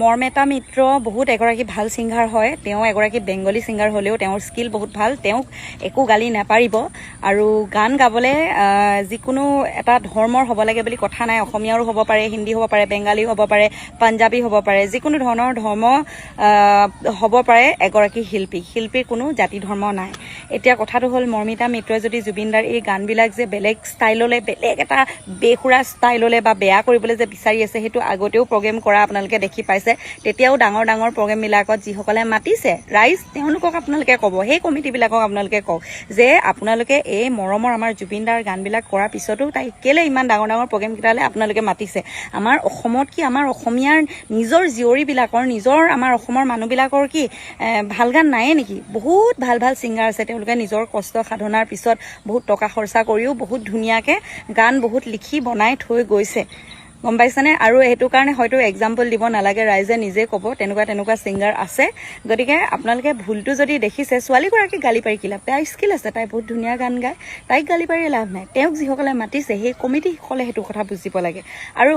মৰ্মেতা মিত্ৰ বহুত এগৰাকী ভাল ছিংগাৰ হয়। তেওঁ এগৰাকী বেংগলী ছিংগাৰ হ'লেও তেওঁৰ স্কিল বহুত ভাল। তেওঁক একো গালি নাপাৰিব। আৰু গান গাবলৈ যিকোনো এটা ধৰ্মৰ হ'ব লাগে বুলি কথা নাই। অসমীয়াৰো হ'ব পাৰে, হিন্দী হ'ব পাৰে, বেংগালীও হ'ব পাৰে, পাঞ্জাবী হ'ব পাৰে, যিকোনো ধৰণৰ ধৰ্ম হ'ব পাৰে। এগৰাকী শিল্পীৰ কোনো জাতি ধৰ্ম নাই। এতিয়া কথাটো হ'ল মৰ্মিতা মিত্ৰই যদি জুবিনদাৰ এই গানবিলাক যে বেলেগ ষ্টাইললৈ, বেলেগ এটা বেসুৰা ষ্টাইললৈ বা বেয়া কৰিবলৈ যে বিচাৰি আছে, সেইটো আগতেও প্ৰগ্ৰেম কৰা আপোনালোকে দেখি পাইছে। তেতিয়াও ডাঙৰ ডাঙৰ প্ৰগ্ৰেমবিলাকত যিসকলে মাতিছে ৰাইজ, তেওঁলোকক আপোনালোকে ক'ব, সেই কমিটিবিলাকক আপোনালোকে কওক যে আপোনালোকে এই মৰমৰ আমাৰ জুবিনদাৰ গানবিলাক কৰাৰ পিছতো তাই কেলে ইমান ডাঙৰ ডাঙৰ প্ৰগ্ৰেমকেইটালৈ আপোনালোকে মাতিছে। আমাৰ অসমত কি আমাৰ অসমীয়াৰ নিজৰ জীয়ৰীবিলাকৰ, নিজৰ আমাৰ অসমৰ মানুহবিলাকৰ কি ভাল গান নায়ে নেকি? বহুত ভাল ভাল ছিংগাৰ আছে। তেওঁলোকে নিজৰ কষ্ট সাধনাৰ পিছত বহুত টকা খৰচা কৰিও বহুত ধুনীয়াকৈ গান বহুত লিখি বনাই থৈ গৈছে, গম পাইছেনে? আৰু সেইটো কাৰণে হয়তো এক্সাম্পল দিব নালাগে, ৰাইজে নিজে ক'ব তেনেকুৱা ছিংগাৰ আছে। গতিকে আপোনালোকে ভুলটো যদি দেখিছে, ছোৱালীগৰাকীক গালি পাৰি কি লাভ? তাইৰ স্কিল আছে, তাই বহুত ধুনীয়া গান গায়, তাইক গালি পাৰি লাভ নাই। তেওঁক যিসকলে মাতিছে সেই কমিটিসকলে সেইটো কথা বুজিব লাগে। আৰু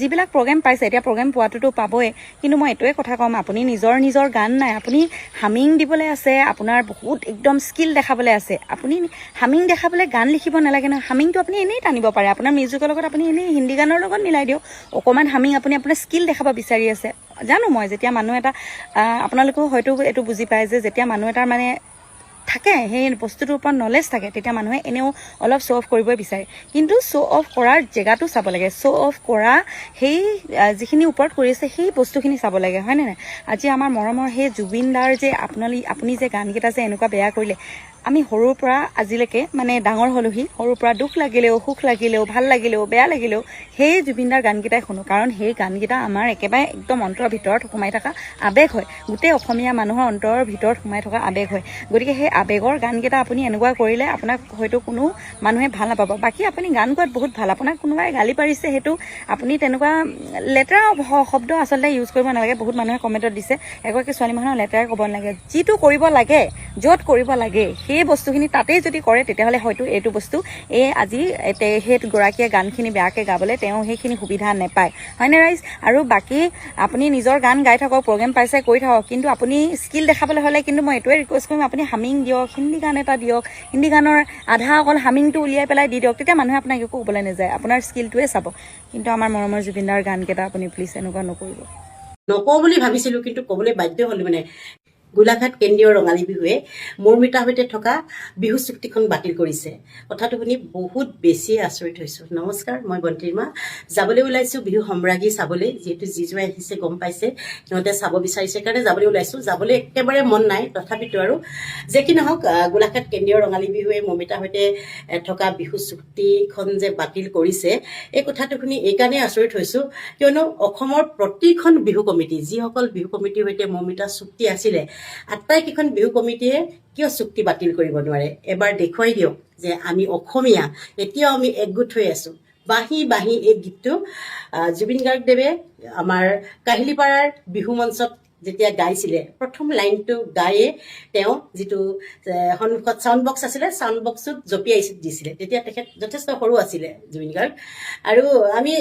যিবিলাক প্ৰগ্ৰেম পাইছে, এতিয়া প্ৰগ্ৰেম পোৱাটোতো পাবই, কিন্তু মই এইটোৱে কথা ক'ম, আপুনি নিজৰ গান নাই, আপুনি হামিং দিবলৈ আছে, আপোনাৰ বহুত একদম স্কিল দেখাবলৈ আছে। আপুনি হামিং দেখাবলৈ গান লিখিব নালাগে নহয়। হামিংটো আপুনি এনেই টানিব পাৰে, আপোনাৰ মিউজিকৰ লগত আপুনি এনেই হিন্দী গানৰ লগত মিলাই দিয়ক। অকণমান হামিং আপুনি আপোনাৰ স্কিল দেখাব বিচাৰি আছে। জানো মই, যেতিয়া মানুহ এটা আপোনালোকেও হয়তো এইটো বুজি পায় যে যেতিয়া মানুহ এটাৰ মানে থাকে, সেই বস্তুটোৰ ওপৰত নলেজ থাকে, তেতিয়া মানুহে এনেও অলপ শ্ব' অফ কৰিবই বিচাৰে। কিন্তু শ্ব' অফ কৰাৰ জেগাটো চাব লাগে। শ্ব' অফ কৰা সেই যিখিনি ওপৰত কৰিছে সেই বস্তুখিনি চাব লাগে, হয়নে নাই? আজি আমাৰ মৰমৰ সেই জুবিনদাৰ যে আপুনি যে গানকেইটা যে এনেকুৱা বেয়া কৰিলে, আমি সৰুৰ পৰা আজিলৈকে মানে ডাঙৰ হ'লোহি, সৰুৰ পৰা দুখ লাগিলেও, সুখ লাগিলেও, ভাল লাগিলেও, বেয়া লাগিলেও সেই জুবিনদাৰ গানকেইটাই শুনো। কাৰণ সেই গানকেইটা আমাৰ একেবাৰে একদম অন্তৰৰ ভিতৰত সোমাই থকা আৱেগ হয়। গোটেই অসমীয়া মানুহৰ অন্তৰৰ ভিতৰত সোমাই থকা আৱেগ হয়। গতিকে সেই আৱেগৰ গানকেইটা আপুনি এনেকুৱা কৰিলে আপোনাক হয়তো কোনো মানুহে ভাল নাপাব। বাকী আপুনি গান গোৱাত বহুত ভাল, আপোনাক কোনোবাই গালি পাৰিছে, সেইটো আপুনি তেনেকুৱা লেতেৰা শব্দ আচলতে ইউজ কৰিব নালাগে। বহুত মানুহে কমেণ্টত দিছে এগৰাকী ছোৱালী মানুহৰ লেতেৰা ক'ব নালাগে। যিটো কৰিব লাগে, য'ত কৰিব লাগে সেই বস্তুখিনি তাতেই যদি কৰে, তেতিয়াহ'লে হয়তো এইটো বস্তু আজি সেই গৰাকীয়ে গানখিনি বেয়াকৈ গাবলৈ তেওঁ সেইখিনি সুবিধা নাপায়, হয়নে ৰাইজ? আৰু বাকী আপুনি নিজৰ গান গাই থাকক, প্ৰগ্ৰেম পাইছে কৰি থাকক, কিন্তু আপুনি স্কিল দেখাবলৈ হ'লে কিন্তু মই এইটোৱে ৰিকুৱেষ্ট কৰিম, আপুনি হামিং দিয়ক, হিন্দী গান এটা দিয়ক, হিন্দী গানৰ আধা অকল হামিংটো উলিয়াই পেলাই দি দিয়ক, তেতিয়া মানুহে আপোনাক একো ক'বলৈ নাযায়, আপোনাৰ স্কিলটোৱে চাব। কিন্তু আমাৰ মৰমৰ জুবিনদাৰ গানকেইটা আপুনি প্লিজ এনেকুৱা নকৰিব। নকওঁ বুলি ভাবিছিলোঁ, কিন্তু ক'বলৈ বাধ্য হ'লো। মানে গোলাঘাট কেন্দ্ৰীয় ৰঙালী বিহুৱে মৰ্মিতাৰ সৈতে থকা বিহু চুক্তিখন বাতিল কৰিছে। কথাটো শুনি বহুত বেছি আচৰিত হৈছোঁ। নমস্কাৰ, মই বন্তিমা। যাবলৈ ওলাইছোঁ বিহু সম্ৰাজ্ঞী চাবলৈ। যিহেতু যিজোৱাই আহিছে গম পাইছে, সিহঁতে চাব বিচাৰিছে কাৰণে যাবলৈ ওলাইছোঁ। যাবলৈ একেবাৰে মন নাই, তথাপিতো আৰু যে কি নহওক, গোলাঘাট কেন্দ্ৰীয় ৰঙালী বিহুৱে মৰ্মিতাৰ সৈতে থকা বিহু চুক্তিখন যে বাতিল কৰিছে, এই কথাটো শুনি এইকাৰণেই আচৰিত হৈছোঁ, কিয়নো অসমৰ প্ৰতিখন বিহু কমিটি, যিসকল বিহু কমিটিৰ সৈতে মৰ্মিতাৰ চুক্তি আছিলে, আটাইকেইখন বিহু কমিটিয়ে কিয় চুক্তি বাতিল কৰিব নোৱাৰে? এবাৰ দেখুৱাই দিয়ক যে আমি অসমীয়া, এতিয়াও আমি একগোট হৈ আছোঁ। বাঁহী বাঁহী এই গীতটো জুবিন গাৰ্গদেৱে আমাৰ কাহিলীপাৰাৰ বিহু মঞ্চত যেতিয়া গাইছিলে, প্ৰথম লাইনটো গায়ে তেওঁ যিটো সন্মুখত চাউণ্ড বক্স আছিলে, চাউণ্ড বক্সটোত জঁপিয়াই দিছিলে। তেতিয়া তেখেত যথেষ্ট সৰু আছিলে জুবিন গাৰ্গ, আৰু আমি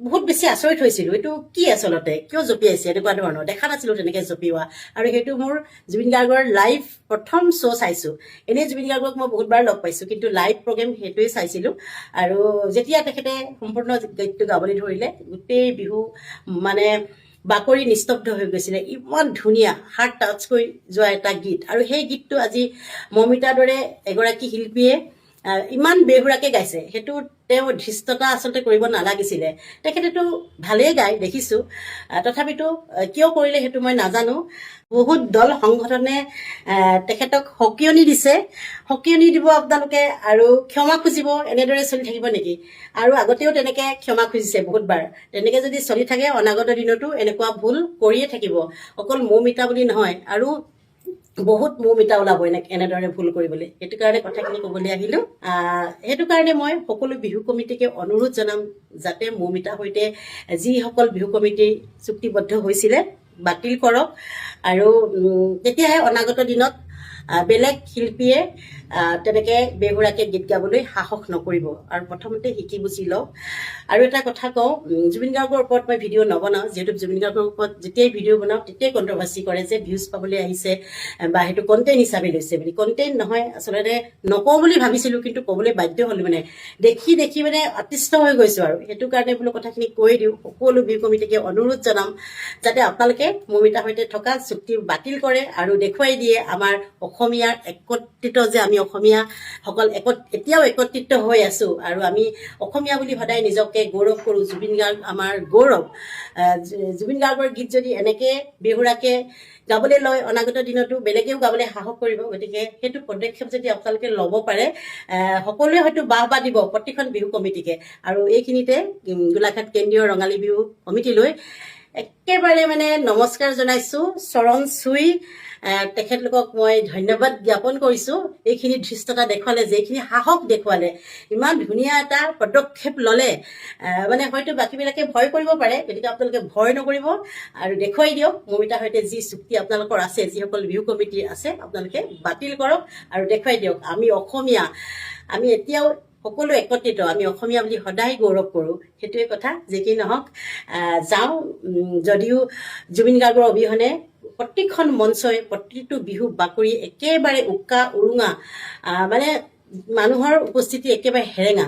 বহুত বেছি আচৰিত হৈছিলোঁ, এইটো কি আচলতে, কিয় জঁপিয়াইছে এনেকুৱা ধৰণৰ, দেখা নাছিলোঁ তেনেকৈ জঁপিওৱা। আৰু সেইটো মোৰ জুবিন গাৰ্গৰ লাইভ প্ৰথম শ্ব' চাইছোঁ। এনেই জুবিন গাৰ্গক মই বহুতবাৰ লগ পাইছোঁ, কিন্তু লাইভ প্ৰগ্ৰেম সেইটোৱেই চাইছিলোঁ। আৰু যেতিয়া তেখেতে সম্পূৰ্ণ গীতটো গাবলৈ ধৰিলে, গোটেই বিহু মানে বাকৰি নিস্তব্ধ হৈ গৈছিলে। ইমান ধুনীয়া হাৰ্ট টাচ কৰি যোৱা এটা গীত, আৰু সেই গীতটো আজি মৰ্মিতাৰ দৰে এগৰাকী শিল্পীয়ে ইমান বেহুৰাকৈ গাইছে। সেইটো তেওঁ ধৃষ্টতা আচলতে কৰিব নালাগিছিলে। তেখেতেতো ভালেই গায় দেখিছোঁ, তথাপিতো কিয় কৰিলে সেইটো মই নাজানো। বহুত দল সংগঠনে তেখেতক সকিয়নি দিছে, সকিয়নি দিব আপোনালোকে আৰু ক্ষমা খুজিব, এনেদৰে চলি থাকিব নেকি? আৰু আগতেও তেনেকৈ ক্ষমা খুজিছে বহুতবাৰ। তেনেকৈ যদি চলি থাকে অনাগত দিনতো এনেকুৱা ভুল কৰিয়ে থাকিব, অকল মৰ্মিতা বুলি নহয়, আৰু বহুত মৰ্মিতা ওলাব এনেদৰে ভুল কৰিবলৈ। সেইটো কাৰণে কথাখিনি ক'বলৈ আহিলোঁ। সেইটো কাৰণে মই সকলো বিহু কমিটিকে অনুৰোধ জনাম, যাতে মৰ্মিতাৰ সৈতে যিসকল বিহু কমিটি চুক্তিবদ্ধ হৈছিলে বাতিল কৰক, আৰু তেতিয়াহে অনাগত দিনত বেলেগ শিল্পীয়ে তেনেকৈ বেহুৰাকে গীত গাবলৈ সাহস নকৰিব আৰু প্ৰথমতে শিকি বুজি লওক। আৰু এটা কথা কওঁ, জুবিন গাৰ্গৰ ওপৰত মই ভিডিঅ' নবনাওঁ, যিহেতু জুবিন গাৰ্গৰ ওপৰত যেতিয়াই ভিডিঅ' বনাওঁ তেতিয়াই কণ্ট্ৰভাৰ্চি কৰে যে ভিউজ পাবলৈ আহিছে বা সেইটো কণ্টেণ্ট হিচাপে লৈছে বুলি। কণ্টেণ্ট নহয়, আচলতে নকওঁ বুলি ভাবিছিলোঁ কিন্তু ক'বলৈ বাধ্য হ'লোঁ, মানে দেখি দেখি মানে অতিষ্ঠ হৈ গৈছোঁ আৰু সেইটো কাৰণে বোলো কথাখিনি কৈ দিওঁ। সকলো বিহু কমিটিকে অনুৰোধ জনাম যাতে আপোনালোকে মৌমিতাৰ সৈতে থকা চুক্তি বাতিল কৰে আৰু দেখুৱাই দিয়ে আমাৰ অসমীয়াৰ একত্ৰিত, যে আমি অসমীয়াসকল এতিয়াও একত্ৰিত হৈ আছোঁ আৰু আমি অসমীয়া বুলি সদায় নিজকে গৌৰৱ কৰোঁ। জুবিন গাৰ্গ আমাৰ গৌৰৱ। জুবিন গাৰ্গৰ গীত যদি এনেকৈ বেহুৰাকে গাবলৈ লয়, অনাগত দিনতো বেলেগেও গাবলৈ সাহস কৰিব। গতিকে সেইটো পদক্ষেপ যদি আপোনালোকে ল'ব পাৰে, সকলোৱে হয়তো বাহ দিব প্ৰতিখন বিহু কমিটিকে। আৰু এইখিনিতে গোলাঘাট কেন্দ্ৰীয় ৰঙালী বিহু কমিটিলৈ একেবাৰে মানে নমস্কাৰ জনাইছোঁ, চৰণ চুই তেখেতলোকক মই ধন্যবাদ জ্ঞাপন কৰিছোঁ। এইখিনি ধৃষ্টতা দেখুৱালে, যে এইখিনি সাহস দেখুৱালে, ইমান ধুনীয়া এটা পদক্ষেপ ল'লে, মানে হয়তো বাকীবিলাকে ভয় কৰিব পাৰে, গতিকে আপোনালোকে ভয় নকৰিব আৰু দেখুৱাই দিয়ক মৌমিতাৰ সৈতে যি চুক্তি আপোনালোকৰ আছে, যিসকল বিহু কমিটি আছে, আপোনালোকে বাতিল কৰক আৰু দেখুৱাই দিয়ক আমি অসমীয়া, আমি এতিয়াও সকলো একত্ৰিত, আমি অসমীয়া বুলি সদায় গৌৰৱ কৰোঁ। সেইটোৱে কথা। যি কি নহওক, যাওঁ। যদিও জুবিন গাৰ্গৰ অবিহনে প্ৰতিখন মঞ্চই প্ৰতিটো বিহু বাকৰি একেবাৰে উকা উৰুঙা, মানে মানুহৰ উপস্থিতি একেবাৰে হেৰেঙা।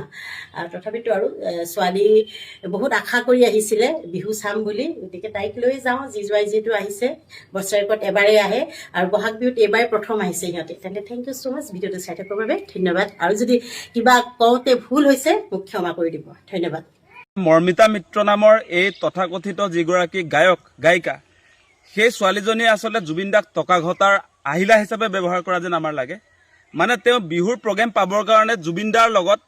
তথাপিতো আৰু ছোৱালী বহুত আশা কৰি আহিছিলে বিহু চাম বুলি, গতিকে তাইক লৈ যাওঁ। জোৱাই যিহেতু আহিছে, বছৰেকত এবাৰেই আহে আৰু বহাগ বিহুত এইবাৰেই প্ৰথম আহিছে সিহঁতে। তেন্তে থেংক ইউ ছ' মাছ ভিডিঅ'টো চাই থকাৰ বাবে ধন্যবাদ। আৰু যদি কিবা কওঁতে ভুল হৈছে মোক ক্ষমা কৰি দিব। ধন্যবাদ। মৰ্মিতা মিত্ৰ নামৰ এই তথাকথিত যিগৰাকী গায়ক গায়িকা, সেই ছোৱালীজনীয়ে আচলতে জুবিন দাক টকা ঘটাৰ আহিলা হিচাপে ব্যৱহাৰ কৰা যেন আমাৰ লাগে। মানে তেওঁ বিহুৰ প্ৰগ্ৰেম পাবৰ কাৰণে জুবিন দাৰ লগত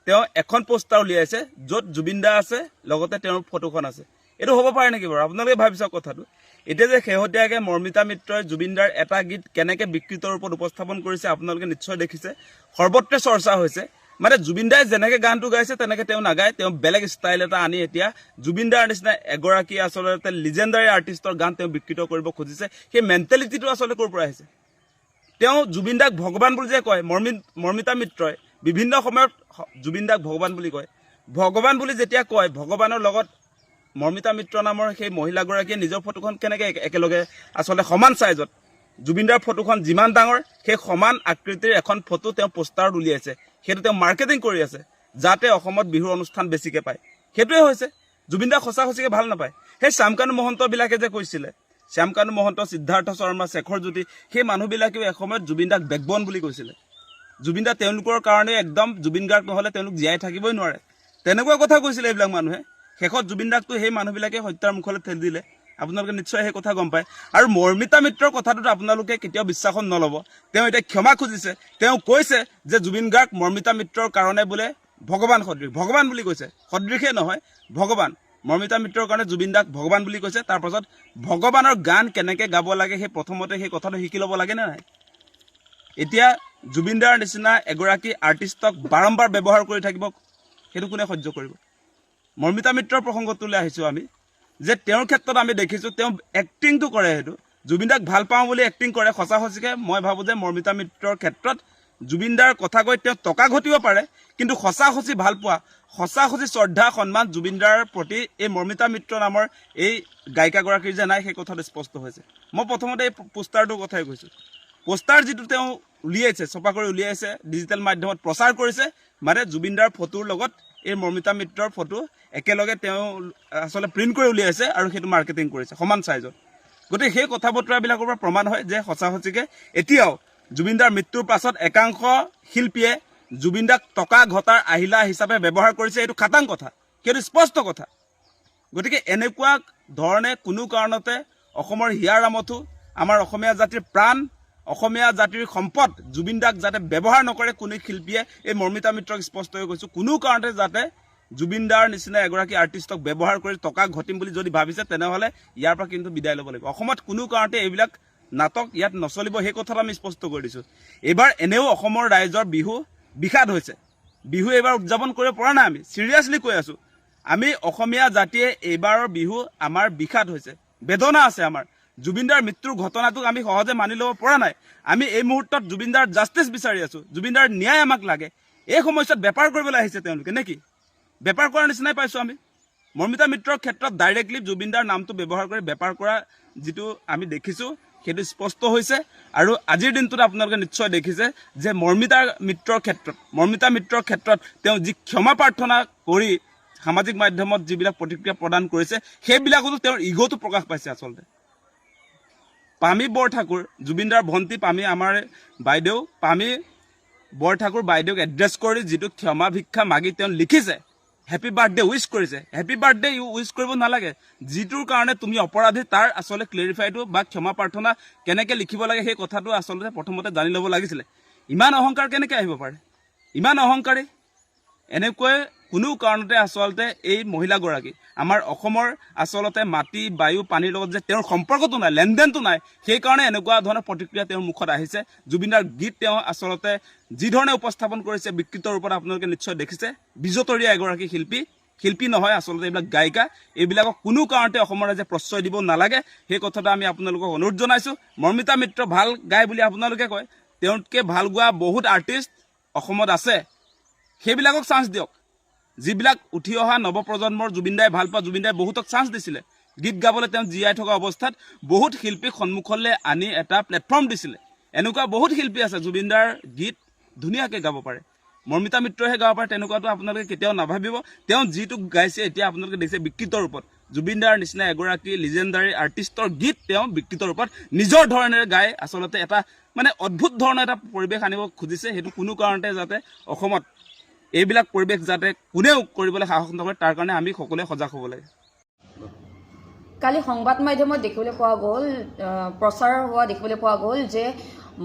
তেওঁ এখন পোষ্টাৰ উলিয়াইছে, য'ত জুবিন দা আছে, লগতে তেওঁৰ ফটোখন আছে। এইটো হ'ব পাৰে নেকি বাৰু? আপোনালোকে ভাবি চাওক কথাটো। এতিয়া যে শেহতীয়াকৈ মৰ্মিতা মিত্ৰই জুবিন দাৰ এটা গীত কেনেকৈ বিকৃত ৰূপত উপস্থাপন কৰিছে আপোনালোকে নিশ্চয় দেখিছে, সৰ্বত্ৰে চৰ্চা হৈছে। মানে জুবিন দাই যেনেকৈ গানটো গাইছে তেনেকৈ তেওঁ নাগায়, তেওঁ বেলেগ ষ্টাইল এটা আনি এতিয়া জুবিন দাৰ নিচিনা এগৰাকী আচলতে লিজেণ্ডাৰী আৰ্টিষ্টৰ গান তেওঁ বিকৃত কৰিব খুজিছে। সেই মেণ্টেলিটিটো আচলতে ক'ৰ পৰা আহিছে? তেওঁ জুবিন দাক ভগৱান বুলি যে কয়, মৰ্মিতা মিত্ৰই বিভিন্ন সময়ত জুবিন দাক ভগৱান বুলি কয়। ভগৱান বুলি যেতিয়া কয়, ভগৱানৰ লগত মৰ্মিতা মিত্ৰ নামৰ সেই মহিলাগৰাকীয়ে নিজৰ ফটোখন কেনেকৈ একেলগে আচলতে সমান চাইজত, জুবিন দাৰ ফটোখন যিমান ডাঙৰ সেই সমান আকৃতিৰ এখন ফটো তেওঁ পোষ্টাৰত উলিয়াইছে। সেইটো তেওঁ মাৰ্কেটিং কৰি আছে, যাতে অসমত বিহুৰ অনুষ্ঠান বেছিকৈ পায়। সেইটোৱে হৈছে। জুবিন দাক সঁচাকৈ ভাল নাপায়। সেই শ্যামকানু মহন্তবিলাকে যে কৈছিলে, শ্যামকানু মহন্ত, সিদ্ধাৰ্থ শৰ্মা, শেখৰ জ্যোতি, সেই মানুহবিলাকেও এসময়ত জুবিন দাক বেকবন বুলি কৈছিলে। জুবিন দা তেওঁলোকৰ কাৰণে একদম, জুবিন গাৰ্গ নহ'লে তেওঁলোক জীয়াই থাকিবই নোৱাৰে, তেনেকুৱা কথা কৈছিলে এইবিলাক মানুহে। শেষত জুবিন দাকটো সেই মানুহবিলাকে হত্যাৰ মুখলৈ ঠেলি দিলে। আপোনালোকে নিশ্চয় সেই কথা গম পায়। আৰু মৰ্মিতা মিত্ৰৰ কথাটোত আপোনালোকে কেতিয়াও বিশ্বাসত নল'ব। তেওঁ এতিয়া ক্ষমা খুজিছে। তেওঁ কৈছে যে জুবিন গাৰ্গ মৰ্মিতা মিত্ৰৰ কাৰণে বোলে ভগৱান সদৃশ, ভগৱান বুলি কৈছে, সদৃশে নহয় ভগৱান। মৰ্মিতা মিত্ৰৰ কাৰণে জুবিন দাক ভগৱান বুলি কৈছে। তাৰপাছত ভগৱানৰ গান কেনেকৈ গাব লাগে সেই প্ৰথমতে সেই কথাটো শিকি ল'ব লাগে নে নাই? এতিয়া জুবিন দাৰ নিচিনা এগৰাকী আৰ্টিষ্টক বাৰম্বাৰ ব্যৱহাৰ কৰি থাকিব, সেইটো কোনে সহ্য কৰিব? মৰ্মিতা মিত্ৰৰ প্ৰসংগটোলৈ আহিছোঁ আমি, যে তেওঁৰ ক্ষেত্ৰত আমি দেখিছোঁ তেওঁ এক্টিংটো কৰে। সেইটো জুবিন দাক ভাল পাওঁ বুলি এক্টিং কৰে। সঁচাকৈ মই ভাবোঁ যে মৰ্মিতা মিত্ৰৰ ক্ষেত্ৰত জুবিন দাৰ কথা কৈ তেওঁ টকা ঘটিব পাৰে, কিন্তু সঁচি ভাল পোৱা, সঁচি শ্ৰদ্ধা সন্মান জুবিন দাৰ প্ৰতি এই মৰ্মিতা মিত্ৰ নামৰ এই গায়িকাগৰাকীৰ যে নাই, সেই কথাটো স্পষ্ট হৈছে। মই প্ৰথমতে এই পোষ্টাৰটোৰ কথাই কৈছোঁ। পোষ্টাৰ যিটো তেওঁ উলিয়াইছে, ছপা কৰি উলিয়াইছে, ডিজিটেল মাধ্যমত প্ৰচাৰ কৰিছে, মানে জুবিন দাৰ ফটোৰ লগত এই মৰ্মিতা মিত্ৰৰ ফটো একেলগে তেওঁ আচলতে প্ৰিণ্ট কৰি উলিয়াইছে আৰু সেইটো মাৰ্কেটিং কৰিছে সমান চাইজত। গতিকে সেই কথা বতৰাবিলাকৰ পৰা প্ৰমাণ হয় যে সঁচাকৈ এতিয়াও জুবিন দাৰ মৃত্যুৰ পাছত একাংশ শিল্পীয়ে জুবিন দাক টকা ঘটাৰ আহিলা হিচাপে ব্যৱহাৰ কৰিছে। এইটো খাটাং কথা, সেইটো স্পষ্ট কথা। গতিকে এনেকুৱা ধৰণে কোনো কাৰণতে অসমৰ হিয়াৰ আমঠু, আমাৰ অসমীয়া জাতিৰ প্ৰাণ, অসমীয়া জাতিৰ সম্পদ জুবিন দাক যাতে ব্যৱহাৰ নকৰে কোনো শিল্পীয়ে, এই মৰ্মিতা মিত্ৰক স্পষ্ট হৈ কৈছোঁ, কোনো কাৰণতে যাতে জুবিন দাৰ নিচিনা এগৰাকী আৰ্টিষ্টক ব্যৱহাৰ কৰি টকা ঘটিম বুলি যদি ভাবিছে, তেনেহ'লে ইয়াৰ পৰা কিন্তু বিদায় ল'ব লাগিব। অসমত কোনো কাৰণতে এইবিলাক নাটক ইয়াত নচলিব, সেই কথাটো আমি স্পষ্ট কৰি দিছোঁ। এইবাৰ এনেও অসমৰ ৰাইজৰ বিহু বিষাদ হৈছে। বিহু এইবাৰ উদযাপন কৰিব পৰা নাই। আমি চিৰিয়াছলি কৈ আছোঁ, আমি অসমীয়া জাতিয়ে এইবাৰৰ বিহু আমাৰ বিষাদ হৈছে, বেদনা আছে আমাৰ। জুবিনদাৰ মৃত্যুৰ ঘটনাটোক আমি সহজে মানি ল'ব পৰা নাই। আমি এই মুহূৰ্তত জুবিনদাৰ জাষ্টিছ বিচাৰি আছো, জুবিনদাৰ ন্যায় আমাক লাগে। এই সময়ছোৱাত বেপাৰ কৰিবলৈ আহিছে তেওঁলোকে নেকি? বেপাৰ কৰাৰ নিচিনাই পাইছো আমি। মৰ্মিতা মিত্ৰৰ ক্ষেত্ৰত ডাইৰেক্টলি জুবিনদাৰ নামটো ব্যৱহাৰ কৰি বেপাৰ কৰা যিটো আমি দেখিছো সেইটো স্পষ্ট হৈছে। আৰু আজিৰ দিনটোত আপোনালোকে নিশ্চয় দেখিছে যে মৰ্মিতা মিত্ৰৰ ক্ষেত্ৰত তেওঁ যি ক্ষমা প্ৰাৰ্থনা কৰি সামাজিক মাধ্যমত যিবিলাক প্ৰতিক্ৰিয়া প্ৰদান কৰিছে সেইবিলাকতো তেওঁৰ ইগ'টো প্ৰকাশ পাইছে। আচলতে পামী বৰঠাকুৰ, জুবিনদাৰ ভণ্টি পামী, আমাৰ বাইদেউ পামী বৰঠাকুৰ বাইদেউক এড্ৰেছ কৰি যিটো ক্ষমা ভিক্ষা মাগি তেওঁ লিখিছে, হেপী বাৰ্থডে উইচ কৰিছে। হেপী বাৰ্থডে উইচ কৰিব নালাগে। যিটোৰ কাৰণে তুমি অপৰাধী তাৰ আচলতে ক্লেৰিফাইটো বা ক্ষমা প্ৰাৰ্থনা কেনেকৈ লিখিব লাগে সেই কথাটো আচলতে প্ৰথমতে জানি ল'ব লাগিছিলে। ইমান অহংকাৰ কেনেকৈ আহিব পাৰে? ইমান অহংকাৰী এনেকৈ কোনো কাৰণতে আচলতে এই মহিলাগৰাকী আমাৰ অসমৰ আচলতে মাটি বায়ু পানীৰ লগত যে তেওঁৰ সম্পৰ্কটো নাই, লেনদেনটো নাই, সেইকাৰণে এনেকুৱা ধৰণৰ প্ৰতিক্ৰিয়া তেওঁৰ মুখত আহিছে। জুবিনদাৰ গীত তেওঁ আচলতে যি ধৰণে উপস্থাপন কৰিছে বিকৃত ৰূপত আপোনালোকে নিশ্চয় দেখিছে। বিজতৰীয়া এগৰাকী শিল্পী নহয় আচলতে এইবিলাক গায়িকা। এইবিলাকক কোনো কাৰণতে অসমৰ ৰাইজে প্ৰশ্ৰয় দিব নালাগে, সেই কথাটো আমি আপোনালোকক অনুৰোধ জনাইছো। মৰ্মিতা মিত্ৰ ভাল গায় বুলি আপোনালোকে কয়, তেওঁতকৈ ভাল গোৱা বহুত আৰ্টিষ্ট অসমত আছে, সেইবিলাকক চান্স দিয়ক। যিবিলাক উঠি অহা নৱপ্ৰজন্মৰ জুবিনদাই ভাল পোৱা, জুবিনদাই বহুতক চান্স দিছিলে গীত গাবলৈ। তেওঁ জীয়াই থকা অৱস্থাত বহুত শিল্পীক সন্মুখলৈ আনি এটা প্লেটফৰ্ম দিছিলে। এনেকুৱা বহুত শিল্পী আছে জুবিনদাৰ গীত ধুনীয়াকৈ গাব পাৰে, মৰ্মিতা মিত্ৰহে গাব পাৰে তেনেকুৱাটো আপোনালোকে কেতিয়াও নাভাবিব। তেওঁ যিটো গাইছে এতিয়া আপোনালোকে দেখিছে বিকৃত ৰূপত, জুবিনদাৰ নিচিনা এগৰাকী লিজেণ্ডাৰী আৰ্টিষ্টৰ গীত তেওঁ বিকৃত ৰূপত নিজৰ ধৰণেৰে গাই আচলতে এটা মানে অদ্ভুত ধৰণৰ এটা পৰিৱেশ আনিব খুজিছে। সেইটো কোনো কাৰণতে যাতে অসমত এইবিলাক পৰিৱেশ যাতে কোনেও কৰিবলৈ সাহস নকৰে তাৰ কাৰণে আমি সকলোৱে সজাগ হ'ব লাগে। কালি সংবাদ মাধ্যমত দেখিবলৈ পোৱা গ'ল, প্ৰচাৰ হোৱা দেখিবলৈ পোৱা গ'ল যে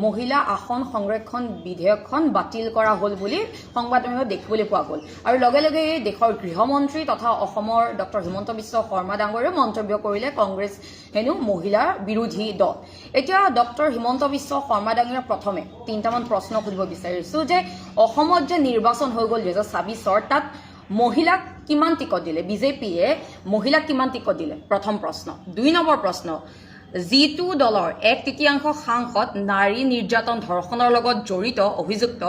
মহিলা আসন সংৰক্ষণ বিধেয়কখন বাতিল কৰা হ'ল বুলি সংবাদ মাধ্যমত দেখিবলৈ পোৱা গ'ল। আৰু লগে লগে দেশৰ গৃহমন্ত্ৰী তথা অসমৰ ডক্টৰ হিমন্ত বিশ্ব শৰ্মা ডাঙৰীয়াও মন্তব্য কৰিলে কংগ্ৰেছ হেনো মহিলাৰ বিৰোধী দল। এতিয়া ডক্টৰ হিমন্ত বিশ্ব শৰ্মা ডাঙৰীয়াক প্ৰথমে 3টামান প্ৰশ্ন সুধিব বিচাৰিছো যে অসমত যে নিৰ্বাচন হৈ গ'ল 2024 তাত মহিলাক কিমান টিকট দিলে, বিজেপিয়ে মহিলাক কিমান টিকট দিলে? প্ৰথম প্ৰশ্ন। 2 নম্বৰ প্ৰশ্ন, যিটো দলৰ 1/3 সাংসদ নাৰী নিৰ্যাতন ধৰ্ষণৰ লগত জড়িত অভিযুক্ত,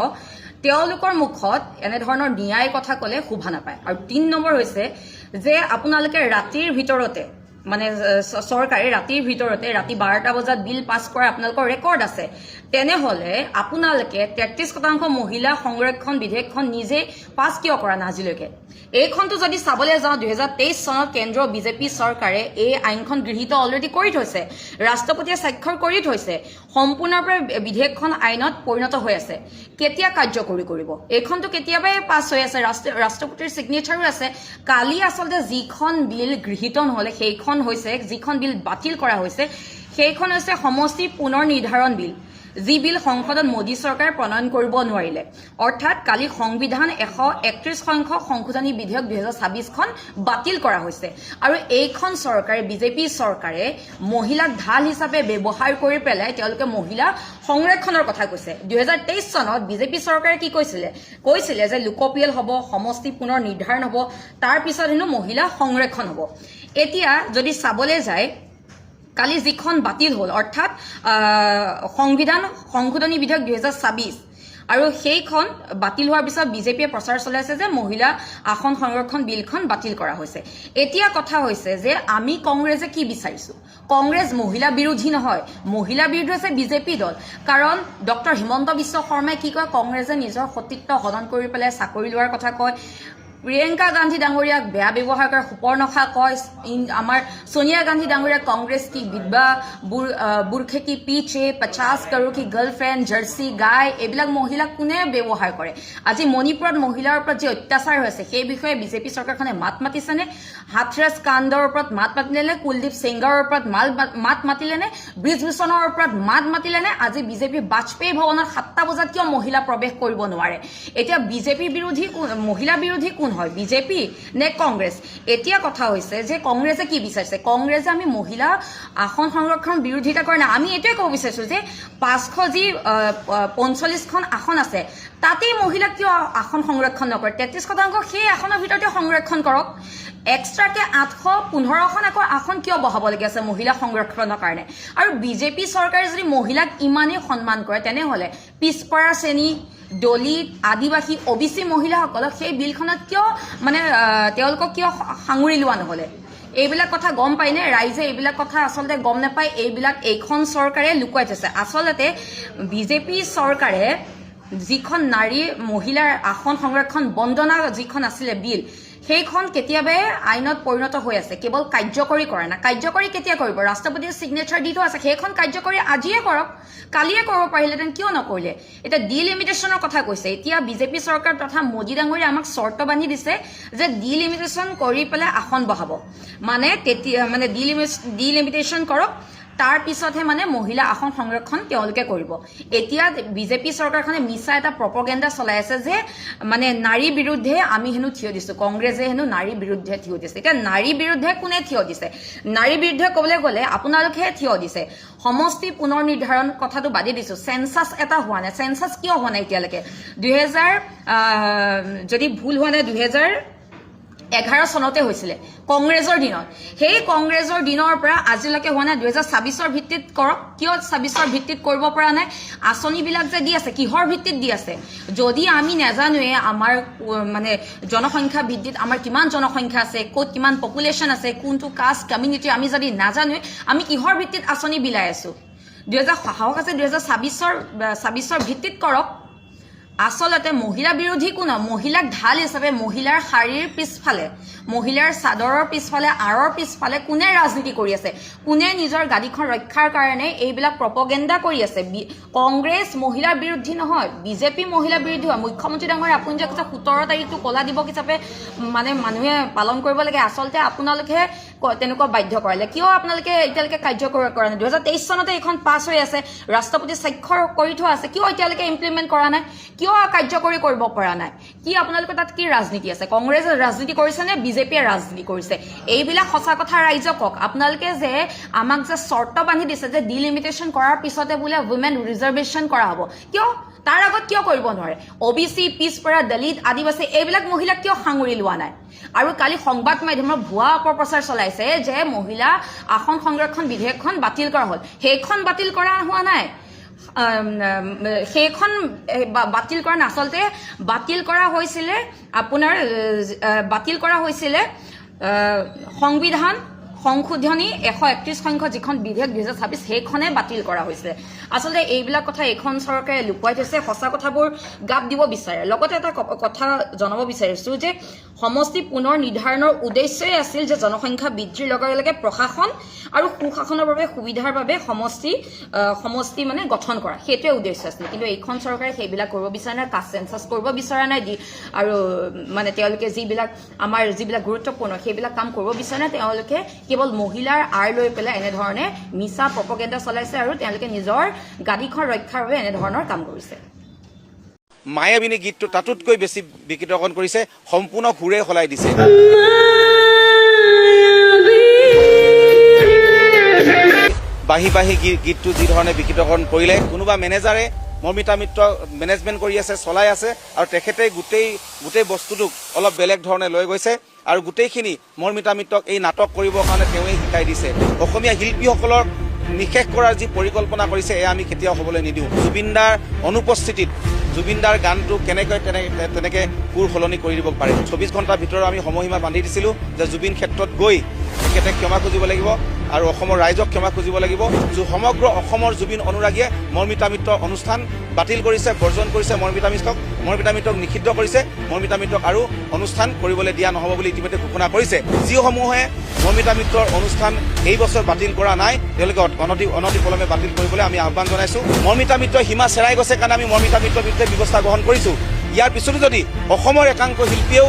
তেওঁলোকৰ মুখত এনেধৰণৰ ন্যায় কথা ক'লে শোভা নাপায়। আৰু 3 নম্বৰ হৈছে যে আপোনালোকে ৰাতিৰ ভিতৰতে মানে চৰকাৰে ৰাতিৰ ভিতৰতে ৰাতি 12টা বজাত বিল পাছ কৰা আপোনালোকৰ ৰেকৰ্ড আছে, তেনেহ'লে আপোনালোকে 33% মহিলা সংৰক্ষণ বিধেয়কখন নিজে পাছ কিয় কৰা নাই আজিলৈকে? এইখনটো যদি চাবলৈ যাওঁ 2023 চনত কেন্দ্ৰীয় বিজেপি চৰকাৰে এই আইনখন গৃহীত অলৰেডি কৰি থৈছে, ৰাষ্ট্ৰপতিয়ে স্বাক্ষৰ কৰি থৈছে, সম্পূৰ্ণৰূপে বিধেয়কখন আইনত পৰিণত হৈ আছে। কেতিয়া কাৰ্যকৰী কৰিব? এইখনটো কেতিয়াবাই পাছ হৈ আছে, ৰাষ্ট্ৰপতিৰ ছিগনেচাৰো আছে। কালি আচলতে যিখন বিল গৃহীত নহ'লে সেইখন হৈছে, যিখন বিল বাতিল কৰা হৈছে সেইখন হৈছে সমষ্টি পুনৰ নিৰ্ধাৰণ বিল, যি বিল সংসদত মোদী চৰকাৰে প্ৰণয়ন কৰিব নোৱাৰিলে। অৰ্থাৎ কালি সংবিধান 131 সংখ্যক সংশোধনী বিধেয়ক 2026খন বাতিল কৰা হৈছে। আৰু এইখন চৰকাৰে, বিজেপি চৰকাৰে মহিলাক ঢাল হিচাপে ব্যৱহাৰ কৰি পেলাই তেওঁলোকে মহিলা সংৰক্ষণৰ কথা কৈছে। 2023 চনত বিজেপি চৰকাৰে কি কৈছিলে যে লোকপিয়ল হ'ব, সমষ্টি পুনৰ নিৰ্ধাৰণ হ'ব, তাৰ পিছত হেনো মহিলা সংৰক্ষণ হ'ব। এতিয়া যদি চাবলৈ যায় কালি যিখন বাতিল হ'ল অৰ্থাৎ সংবিধান সংশোধনী বিধেয়ক 2026, আৰু সেইখন বাতিল হোৱাৰ পিছত বিজেপিয়ে প্ৰচাৰ চলাইছে যে মহিলা আসন সংৰক্ষণ বিলখন বাতিল কৰা হৈছে। এতিয়া কথা হৈছে যে আমি কংগ্ৰেছে কি বিচাৰিছো? কংগ্ৰেছ মহিলা বিৰোধী নহয়, মহিলা বিৰোধী হৈছে বিজেপি দল। কাৰণ ডক্টৰ হিমন্ত বিশ্ব শৰ্মাই কি কয়, কংগ্ৰেছে নিজৰ সতীত্ব হনন কৰি পেলাই চাকৰি লোৱাৰ কথা কয়, প্ৰিয়ংকা গান্ধী ডাঙৰীয়াক বেয়া ব্যৱহাৰ কৰে, সুপৰ্ণখা কয়, আমাৰ সোনিয়া গান্ধী ডাঙৰীয়াক কংগ্ৰেছ কি বিধৱা বুৰ্খে কি পিছে 50 কৰোड़ কি গাৰ্লফ্ৰেণ্ড, জাৰ্চি গাই, এইবিলাক মহিলাক কোনে ব্যৱহাৰ কৰে? আজি মণিপুৰত মহিলাৰ ওপৰত যি অত্যাচাৰ হৈছে সেই বিষয়ে বিজেপি চৰকাৰখনে মাত মাতিছেনে? হাথৰাজ কাণ্ডৰ ওপৰত মাত মাতিলেনে? কুলদীপ সেংগাৰৰ ওপৰত মাত মাতিলেনে? ব্ৰিজভূষণৰ ওপৰত মাত মাতিলেনে? আজি বিজেপি বাজপেয়ী ভৱনত 7টা বজাত কিয় মহিলা প্ৰৱেশ কৰিব নোৱাৰে? এতিয়া বিজেপি বিৰোধী মহিলা বিৰোধী কোন হয়, বিজেপি নে কংগ্ৰেছ? এতিয়া কথা হৈছে যে কংগ্ৰেছে কি বিচাৰিছে? কংগ্ৰেছে আমি মহিলা আসন সংৰক্ষণ বিৰোধিতা কৰে না, আমি এইটোৱে ক'ব বিচাৰিছো যে 545খন আসন আছে, তাতেই মহিলাক কিয় আসন সংৰক্ষণ নকৰে? 33% সেই আসনৰ ভিতৰতে সংৰক্ষণ কৰক। এক্সট্ৰাকে 815খন আসন কিয় বহাবলগীয়া আছে মহিলা সংৰক্ষণৰ কাৰণে? আৰু বিজেপি চৰকাৰে যদি মহিলাক ইমানেই সন্মান কৰে তেনেহ'লে পিছপৰা শ্ৰেণী, দলিত, আদিবাসী, OBC মহিলাসকলক সেই বিলখনত কিয় মানে তেওঁলোকক কিয় সাঙুৰি লোৱা নহ'লে? এইবিলাক কথা গম পায়নে ৰাইজে? এইবিলাক কথা আচলতে গম নাপায়। এইখন চৰকাৰে লুকুৱাই থৈছে। আচলতে বিজেপি চৰকাৰে যিখন নাৰী মহিলাৰ আসন সংৰক্ষণ বন্দনা যিখন আছিলে বিল, সেইখন কেতিয়াবাই আইনত পৰিণত হৈ আছে, কেৱল কাৰ্যকৰী কৰা নাই। কাৰ্যকৰী কেতিয়া কৰিব? ৰাষ্ট্ৰপতিৰ ছিগনেচাৰ দি থোৱা আছে, সেইখন কাৰ্যকৰী আজিয়ে কৰক, কালিয়ে কৰিব পাৰিলেহেঁতেন, কিয় নকৰিলে? এতিয়া ডিলিমিটেশ্যনৰ কথা কৈছে। এতিয়া বিজেপি চৰকাৰ তথা মোদী ডাঙৰীয়ে আমাক চৰ্ত বান্ধি দিছে যে ডিলিমিটেশ্যন কৰি পেলাই আসন বহাব, মানে তেতিয়া মানে ডিলিমিটেশ্যন কৰক, তাৰ পিছতহে মানে মহিলা আসন সংৰক্ষণ তেওঁলোকে কৰিব। এতিয়া বিজেপি চৰকাৰখনে মিছা এটা প্ৰপগেণ্ডা চলাই আছে যে মানে নাৰীৰ বিৰুদ্ধে আমি হেনো থিয় দিছো, কংগ্ৰেছে হেনো নাৰীৰ বিৰুদ্ধে থিয় দিছে। এতিয়া নাৰীৰ বিৰুদ্ধে কোনে থিয় দিছে? নাৰীৰ বিৰুদ্ধে ক'বলৈ গ'লে আপোনালোকেহে থিয় দিছে। সমষ্টি পুনৰ নিৰ্ধাৰণ কথাটো বাদে দিছো, চেঞ্চাছ এটা হোৱা নাই। চেঞ্চাছ কিয় হোৱা নাই এতিয়ালৈকে? যদি ভুল হোৱা নাই 2011 চনতে হৈছিলে কংগ্ৰেছৰ দিনত। সেই কংগ্ৰেছৰ দিনৰ পৰা আজিলৈকে হোৱা নাই। 2026ৰ ভিত্তিত কৰক। কিয় 26ৰ ভিত্তিত কৰিব পৰা নাই? আঁচনিবিলাক যে দি আছে কিহৰ ভিত্তিত দি আছে? যদি আমি নাজানোৱে আমাৰ মানে জনসংখ্যা বৃদ্ধিত আমাৰ কিমান জনসংখ্যা আছে, ক'ত কিমান পপুলেশ্যন আছে, কোনটো কাষ্ট কমিউনিটি আমি যদি নাজানোৱে, আমি কিহৰ ভিত্তিত আঁচনি বিলাই আছো? 2026ৰ ভিত্তিত কৰক। আচলতে মহিলা বিৰোধী কোনো মহিলাক ঢাল হিচাপে মহিলাৰ শাৰীৰ পিছফালে, মহিলাৰ চাদৰৰ পিছফালে, আঁৰৰ পিছফালে কোনে ৰাজনীতি কৰি আছে? কোনে নিজৰ গাদীখন ৰক্ষাৰ কাৰণে এইবিলাক প্ৰপগেণ্ডা কৰি আছে? কংগ্ৰেছ মহিলাৰ বিৰোধী নহয়, বিজেপি মহিলা বিৰোধী হয়। মুখ্যমন্ত্ৰী ডাঙৰীয়া আপুনি যে কৈছে 17 তাৰিখটো কলা দিৱস হিচাপে মানে মানুহে পালন কৰিব লাগে, আচলতে আপোনালোকেহে তেনেকুৱা বাধ্য কৰালে। কিয় আপোনালোকে এতিয়ালৈকে কাৰ্যকৰী কৰা নাই? 2023 চনতে এইখন পাছ হৈ আছে, ৰাষ্ট্ৰপতি স্বাক্ষৰ কৰি থোৱা আছে, কিয় এতিয়ালৈকে ইমপ্লিমেণ্ট কৰা নাই? কিয় কাৰ্যকৰী কৰিব পৰা নাই? কি আপোনালোকৰ তাত কি ৰাজনীতি আছে? কংগ্ৰেছে ৰাজনীতি কৰিছে নে বিজেপিয়ে ৰাজনীতি কৰিছে? এইবিলাক সঁচা কথা ৰাইজক কওক। আপোনালোকে যে আমাক যে চৰ্ত বান্ধি দিছে যে ডিলিমিটেশ্যন কৰাৰ পিছতে বোলে উইমেন ৰিজাৰ্ভেশ্যন কৰা হ'ব, কিয় তাৰ আগত কিয় কৰিব নোৱাৰে? OBC, পিছপৰা, দলিত, আদিবাসী এইবিলাক মহিলাক কিয় সাঙুৰি লোৱা নাই? আৰু কালি সংবাদ মাধ্যমৰ ভুৱা অপপ্ৰচাৰ চলাইছে যে মহিলা আসন সংৰক্ষণ বিধেয়কখন বাতিল কৰা হ'ল। সেইখন বাতিল কৰা হোৱা নাই, সেইখন বাতিল কৰা নাই। আচলতে বাতিল কৰা হৈছিলে আপোনাৰ সংবিধান সংশোধনী 131 সংখ্যক যিখন বিধেয়ক 2026 সেইখনে বাতিল কৰা হৈছিলে। আচলতে এইবিলাক কথা এইখন চৰকাৰে লুকুৱাই থৈছে, সঁচা কথাবোৰ গাপ দিব বিচাৰে। লগতে এটা কথা জনাব বিচাৰিছো যে সমষ্টি পুনৰ নিৰ্ধাৰণৰ উদ্দেশ্যই আছিল যে জনসংখ্যা বৃদ্ধিৰ লগে লগে প্ৰশাসন আৰু সুশাসনৰ বাবে সুবিধাৰ বাবে সমষ্টি মানে গঠন কৰা, সেইটোৱে উদ্দেশ্য আছিল। কিন্তু এইখন চৰকাৰে সেইবিলাক কৰিব বিচৰা নাই, কাষ্ট চেঞ্চাছ কৰিব বিচৰা নাই, আৰু মানে তেওঁলোকে যিবিলাক গুৰুত্বপূৰ্ণ সেইবিলাক কাম কৰিব বিচৰা নাই। তেওঁলোকে কেৱল মহিলাৰ আঁৰ লৈ পেলাই এনেধৰণে মিছা প্ৰপগেণ্ডা চলাইছে আৰু তেওঁলোকে নিজৰ গাদীখন ৰক্ষাৰ বাবে এনেধৰণৰ কাম কৰিছে। মায়াবিনী গীতটো তাতোতকৈ বেছি বিকৃতকৰণ কৰিছে, সম্পূৰ্ণ সুৰে সলাই দিছে। বাঢ়ি বাঢ়ি গীতটো যি ধৰণে বিকৃতকৰণ কৰিলে, কোনোবা মেনেজাৰে মৰ্মিতা মিত্ৰ মেনেজমেণ্ট কৰি আছে, চলাই আছে, আৰু তেখেতে গোটেই বস্তুটোক অলপ বেলেগ ধৰণে লৈ গৈছে, আৰু গোটেইখিনি মৰ্মিতা মিত্ৰক এই নাটক কৰিবৰ কাৰণে তেওঁৱেই শিকাই দিছে। অসমীয়া শিল্পীসকলক নিশেষ কৰাৰ যি পৰিকল্পনা কৰিছে এয়া আমি কেতিয়াও হ'বলৈ নিদিওঁ। জুবিনদাৰ অনুপস্থিতিত জুবিনদাৰ গানটো তেনেকে সুৰ সলনি কৰি দিব পাৰে। 24 ঘণ্টাৰ ভিতৰত আমি সময়সীমা বান্ধি দিছিলোঁ যে জুবিন ক্ষেত্ৰত গৈ তেখেতে ক্ষমা খুজিব লাগিব আৰু অসমৰ ৰাইজক ক্ষমা খুজিব লাগিব। সমগ্ৰ অসমৰ জুবিন অনুৰাগীয়ে মৰ্মিতা মিত্ৰৰ অনুষ্ঠান বাতিল কৰিছে, বৰ্জন কৰিছে। মৰ্মিতা মিত্ৰক নিষিদ্ধ কৰিছে। মৰ্মিতা মিত্ৰক আৰু অনুষ্ঠান কৰিবলৈ দিয়া নহ'ব বুলি ইতিমধ্যে ঘোষণা কৰিছে। যিসমূহে মৰ্মিতা মিত্ৰৰ অনুষ্ঠান এই বছৰ বাতিল কৰা নাই, তেওঁলোকে অনতিপলমে বাতিল কৰিবলৈ আমি আহ্বান জনাইছোঁ। মৰ্মিতা মিত্ৰৰ সীমা চেৰাই গৈছে কাৰণে আমি মৰ্মিতা মিত্ৰৰ বিৰুদ্ধে ব্যৱস্থা গ্ৰহণ কৰিছোঁ। ইয়াৰ পিছতো যদি অসমৰ একাংশ শিল্পীয়েও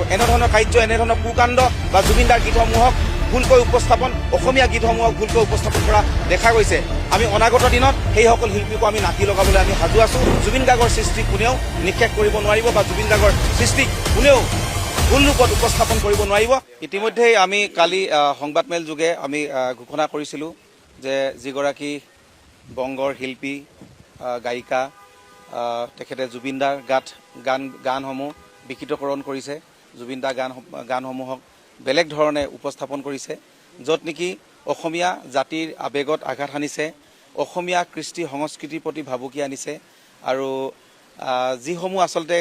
এনেধৰণৰ কাৰ্য, এনেধৰণৰ কুকাণ্ড বা জুবিনদাৰ গীতসমূহক ভুলকৈ উপস্থাপন, অসমীয়া গীতসমূহক ভুলকৈ উপস্থাপন কৰা দেখা গৈছে, আমি অনাগত দিনত সেইসকল শিল্পীকো আমি নাতি লগাবলৈ আমি সাজু আছোঁ। জুবিন গাৰ্গৰ সৃষ্টি কোনেও নিষেধ কৰিব নোৱাৰিব বা জুবিন গাৰ্গৰ সৃষ্টিক কোনেও ভুল ৰূপত উপস্থাপন কৰিব নোৱাৰিব। ইতিমধ্যেই আমি কালি সংবাদমেল যোগে আমি ঘোষণা কৰিছিলোঁ যে যিগৰাকী বংগৰ শিল্পী গায়িকা, তেখেতে জুবিনদাৰ গানসমূহ বিকৃতকৰণ কৰিছে, জুবিন দাৰ গানসমূহক বেলেগ ধৰণে উপস্থাপন কৰিছে, য'ত নেকি অসমীয়া জাতিৰ আৱেগত আঘাত সানিছে, অসমীয়া কৃষ্টি সংস্কৃতিৰ প্ৰতি ভাবুকি আনিছে আৰু যিসমূহ আচলতে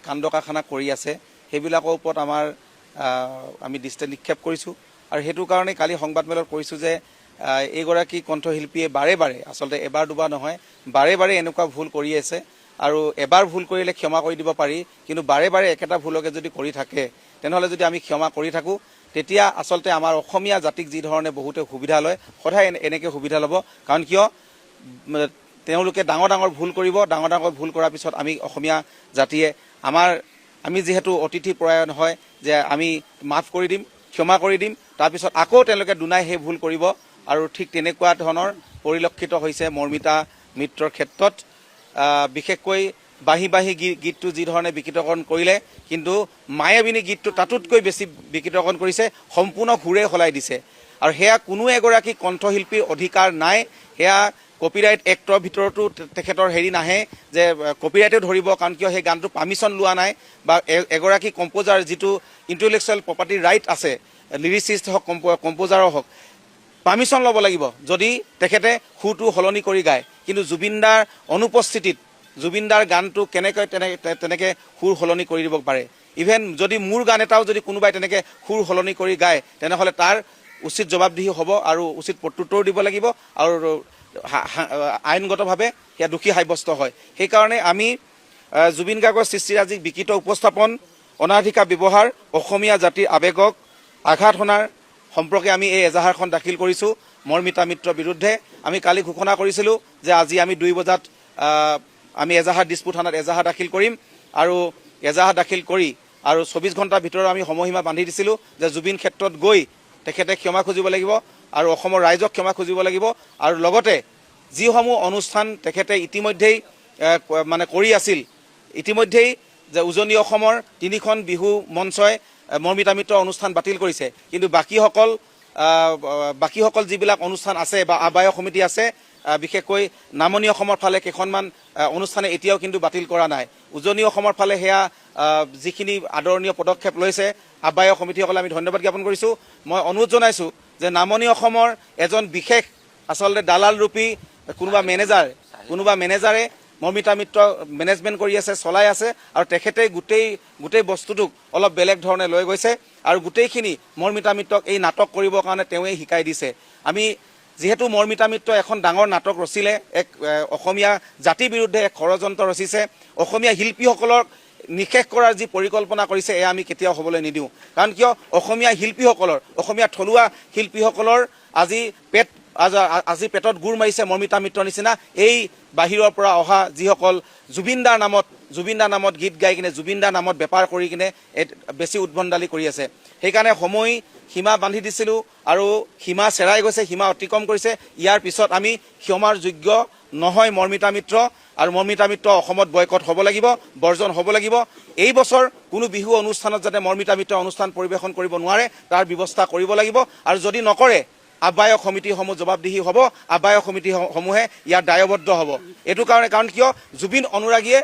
কাণ্ড কাৰখানা কৰি আছে সেইবিলাকৰ ওপৰত আমি দৃষ্টি নিক্ষেপ কৰিছোঁ। আৰু সেইটো কাৰণে কালি সংবাদমেলত কৈছোঁ যে এইগৰাকী কণ্ঠশিল্পীয়ে বাৰে বাৰে, আচলতে এবাৰ দুবাৰ নহয়, বাৰে বাৰে এনেকুৱা ভুল কৰি আছে আৰু এবাৰ ভুল কৰিলে ক্ষমা কৰি দিব পাৰি, কিন্তু বাৰে বাৰে একেটা ভুলকে যদি কৰি থাকে তেনেহ'লে যদি আমি ক্ষমা কৰি থাকোঁ তেতিয়া আচলতে আমাৰ অসমীয়া জাতিক যি ধৰণে বহুতে সুবিধা লয় সদায় এনেকৈ সুবিধা ল'ব। কাৰণ কিয় তেওঁলোকে ডাঙৰ ডাঙৰ ভুল কৰিব, ডাঙৰ ডাঙৰ ভুল কৰাৰ পিছত আমি অসমীয়া জাতিয়ে আমি যিহেতু অতিথি পৰায়ণ হয় যে আমি মাফ কৰি দিম, ক্ষমা কৰি দিম, তাৰপিছত আকৌ তেওঁলোকে দুনাই সেই ভুল কৰিব। আৰু ঠিক তেনেকুৱা ধৰণৰ পৰিলক্ষিত হৈছে মৰ্মিতা মিত্ৰৰ ক্ষেত্ৰত। বিশেষকৈ বাঁহী বাঁহী গীতটো যি ধৰণে বিকৃতকৰণ কৰিলে, কিন্তু মায়াবিনী গীতটো তাতোতকৈ বেছি বিকৃতকৰণ কৰিছে, সম্পূৰ্ণ সুৰে সলাই দিছে। আৰু সেয়া কোনো এগৰাকী কণ্ঠশিল্পীৰ অধিকাৰ নাই, সেয়া কপিৰাইট এক্টৰ ভিতৰতো তেখেতৰ হেৰি নাহে যে কপিৰাইটেও ধৰিব, কাৰণ কিয় সেই গানটো পাৰ্মিশ্যন লোৱা নাই বা এগৰাকী কম্প'জাৰ যিটো ইণ্টেলেকচুৱেল প্ৰপাৰ্টি ৰাইট আছে, লিৰিচিষ্ট হওক কম্প'জাৰৰ হওক, পাৰ্মিশ্যন ল'ব লাগিব যদি তেখেতে সুৰটো সলনি কৰি গায়। কিন্তু জুবিন দাৰ অনুপস্থিতিত জুবিন দাৰ গানটো কেনেকৈ তেনেকৈ সুৰ সলনি কৰি দিব পাৰে। ইভেন যদি মোৰ গান এটাও যদি কোনোবাই তেনেকৈ সুৰ সলনি কৰি গায় তেনেহ'লে তাৰ উচিত জবাবদিহি হ'ব আৰু উচিত প্ৰত্যুত্তৰ দিব লাগিব আৰু আইনগতভাৱে সেয়া দোষী সাব্যস্ত হয়। সেইকাৰণে আমি জুবিন গাৰ্গৰ সৃষ্টিৰাজিক বিকৃত উপস্থাপন, অনাধিকাৰ ব্যৱহাৰ, অসমীয়া জাতিৰ আৱেগক আঘাত সনাৰ সম্পৰ্কে আমি এই এজাহাৰখন দাখিল কৰিছোঁ মৰ্মিতা মিত্ৰৰ বিৰুদ্ধে। আমি কালি ঘোষণা কৰিছিলোঁ যে আজি আমি 2 বজাত আমি দিছপুৰ থানাত এজাহাৰ দাখিল কৰিম আৰু এজাহাৰ দাখিল কৰি আৰু 24 ঘণ্টাৰ ভিতৰত আমি সময়সীমা বান্ধি দিছিলোঁ যে জুবিন ক্ষেত্ৰত গৈ তেখেতে ক্ষমা খুজিব লাগিব আৰু অসমৰ ৰাইজক ক্ষমা খুজিব লাগিব। আৰু লগতে যিসমূহ অনুষ্ঠান তেখেতে ইতিমধ্যেই কৰি আছিল, ইতিমধ্যেই যে উজনি অসমৰ 3খন বিহু মঞ্চই মৰ্মিতা মিত্ৰৰ অনুষ্ঠান বাতিল কৰিছে, কিন্তু বাকীসকল যিবিলাক অনুষ্ঠান আছে বা আহ্বায়ক সমিতি আছে, বিশেষকৈ নামনি অসমৰ ফালে কেইখনমান অনুষ্ঠানে এতিয়াও কিন্তু বাতিল কৰা নাই। উজনি অসমৰ ফালে সেয়া যিখিনি আদৰণীয় পদক্ষেপ লৈছে আহ্বায়ক সমিতিসকলে আমি ধন্যবাদ জ্ঞাপন কৰিছোঁ। মই অনুৰোধ জনাইছোঁ যে নামনি অসমৰ এজন বিশেষ আচলতে দালাল ৰূপী কোনোবা মেনেজাৰে মৰ্মিতা মিত্ৰ মেনেজমেণ্ট কৰি আছে, চলাই আছে আৰু তেখেতে গোটেই বস্তুটোক অলপ বেলেগ ধৰণে লৈ গৈছে আৰু গোটেইখিনি মৰ্মিতা মিত্ৰক এই নাটক কৰিবৰ কাৰণে তেওঁৱেই শিকাই দিছে। আমি যিহেতু মৰ্মিতা মিত্ৰ এখন ডাঙৰ নাটক ৰচিলে, এক অসমীয়া জাতিৰ বিৰুদ্ধে এক ষড়যন্ত্ৰ ৰচিছে, অসমীয়া শিল্পীসকলক নিশেষ কৰাৰ যি পৰিকল্পনা কৰিছে এয়া আমি কেতিয়াও হ'বলৈ নিদিওঁ। কাৰণ কিয় অসমীয়া শিল্পীসকলৰ, অসমীয়া থলুৱা শিল্পীসকলৰ আজি পেটত গুৰ মাৰিছে মৰ্মিতা মিত্ৰৰ নিচিনা এই বাহিৰৰ পৰা অহা যিসকল জুবিন দাৰ নামত গীত গাই কিনে, জুবিন দাৰ নামত বেপাৰ কৰি কিনে বেছি উদ্ভণ্ডালি কৰি আছে। সেইকাৰণে সীমা বান্ধি দিছিলোঁ আৰু সীমা চেৰাই গৈছে, সীমা অতিক্ৰম কৰিছে। ইয়াৰ পিছত আমি ক্ষমাৰ যোগ্য নহয় মৰ্মিতা মিত্ৰ, আৰু মৰ্মিতা মিত্ৰ অসমত বয়কট হ'ব লাগিব, বৰ্জন হ'ব লাগিব। এই বছৰ কোনো বিহু অনুষ্ঠানত যাতে মৰ্মিতা মিত্ৰ অনুষ্ঠান পৰিৱেশন কৰিব নোৱাৰে তাৰ ব্যৱস্থা কৰিব লাগিব, আৰু যদি নকৰে আহ্বায়ক সমিতিসমূহ জবাবদিহি হ'ব, আহ্বায়ক সমিতিসমূহে ইয়াৰ দায়বদ্ধ হ'ব। এইটো কাৰণ কিয় জুবিন অনুৰাগীয়ে,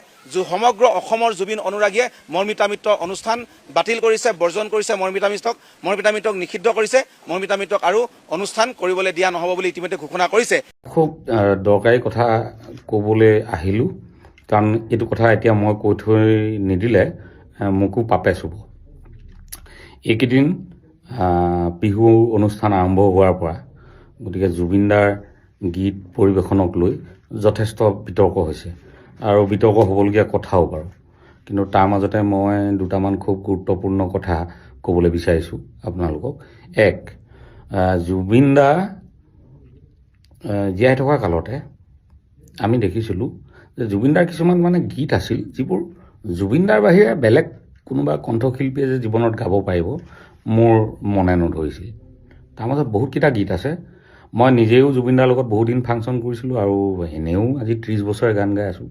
সমগ্ৰ অসমৰ জুবিন অনুৰাগীয়ে মৰ্মিতা মিত্ৰৰ অনুষ্ঠান বাতিল কৰিছে, বৰ্জন কৰিছে, মৰ্মিতা মিত্ৰক নিষিদ্ধ কৰিছে, মৰ্মিতা মিত্ৰক আৰু অনুষ্ঠান কৰিবলৈ দিয়া নহ'ব বুলি ইতিমধ্যে ঘোষণা কৰিছে। খুব দৰকাৰী কথা ক'বলৈ আহিলোঁ, কাৰণ এইটো কথা এতিয়া মই কৈ থৈ নিদিলে মোকো পাপে চুব। এইকেইদিন বিহু অনুষ্ঠান আৰম্ভ হোৱাৰ পৰা গতিকে জুবিনদাৰ গীত পৰিৱেশনক লৈ যথেষ্ট বিতৰ্ক হৈছে আৰু বিতৰ্ক হ'বলগীয়া কথাও বাৰু, কিন্তু তাৰ মাজতে মই দুটামান খুব গুৰুত্বপূৰ্ণ কথা ক'বলৈ বিচাৰিছোঁ আপোনালোকক। জুবিনদা জীয়াই থকা কালতে আমি দেখিছিলোঁ যে জুবিনদাৰ কিছুমান গীত আছিল যিবোৰ জুবিনদাৰ বাহিৰে বেলেগ কোনোবা কণ্ঠশিল্পীয়ে যে জীৱনত গাব পাৰিব মোৰ মনে নধৰিছিল। তাৰ মাজত বহুতকেইটা গীত আছে। মই নিজেও জুবিনদাৰ লগত বহুত দিন ফাংচন কৰিছিলোঁ আৰু এনেও আজি 30 বছৰে গান গাই আছোঁ।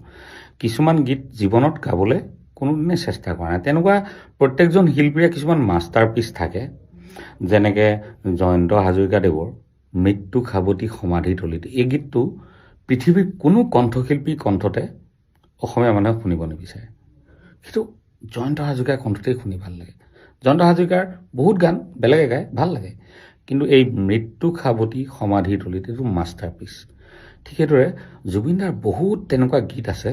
কিছুমান গীত জীৱনত গাবলৈ কোনোদিনে চেষ্টা কৰা নাই। তেনেকুৱা প্ৰত্যেকজন শিল্পীৰে কিছুমান মাষ্টাৰপিচ থাকে, যেনেকৈ জয়ন্ত হাজৰিকাদেৱৰ মৃত্যু সাৱটি সমাধিথলীত। এই গীতটো পৃথিৱীৰ কোনো কণ্ঠশিল্পীৰ কণ্ঠতে অসমীয়া মানুহে শুনিব নিবিচাৰে, কিন্তু জয়ন্ত হাজৰিকাৰ কণ্ঠতেই শুনি ভাল লাগে। জয়ন্ত হাজৰিকাৰ বহুত গান বেলেগে গায়, ভাল লাগে, কিন্তু এই মৃত্যু সাৱতী সমাধিৰ তলিত এইটো মাষ্টাৰপিচ। ঠিক সেইদৰে জুবিনদাৰ বহুত তেনেকুৱা গীত আছে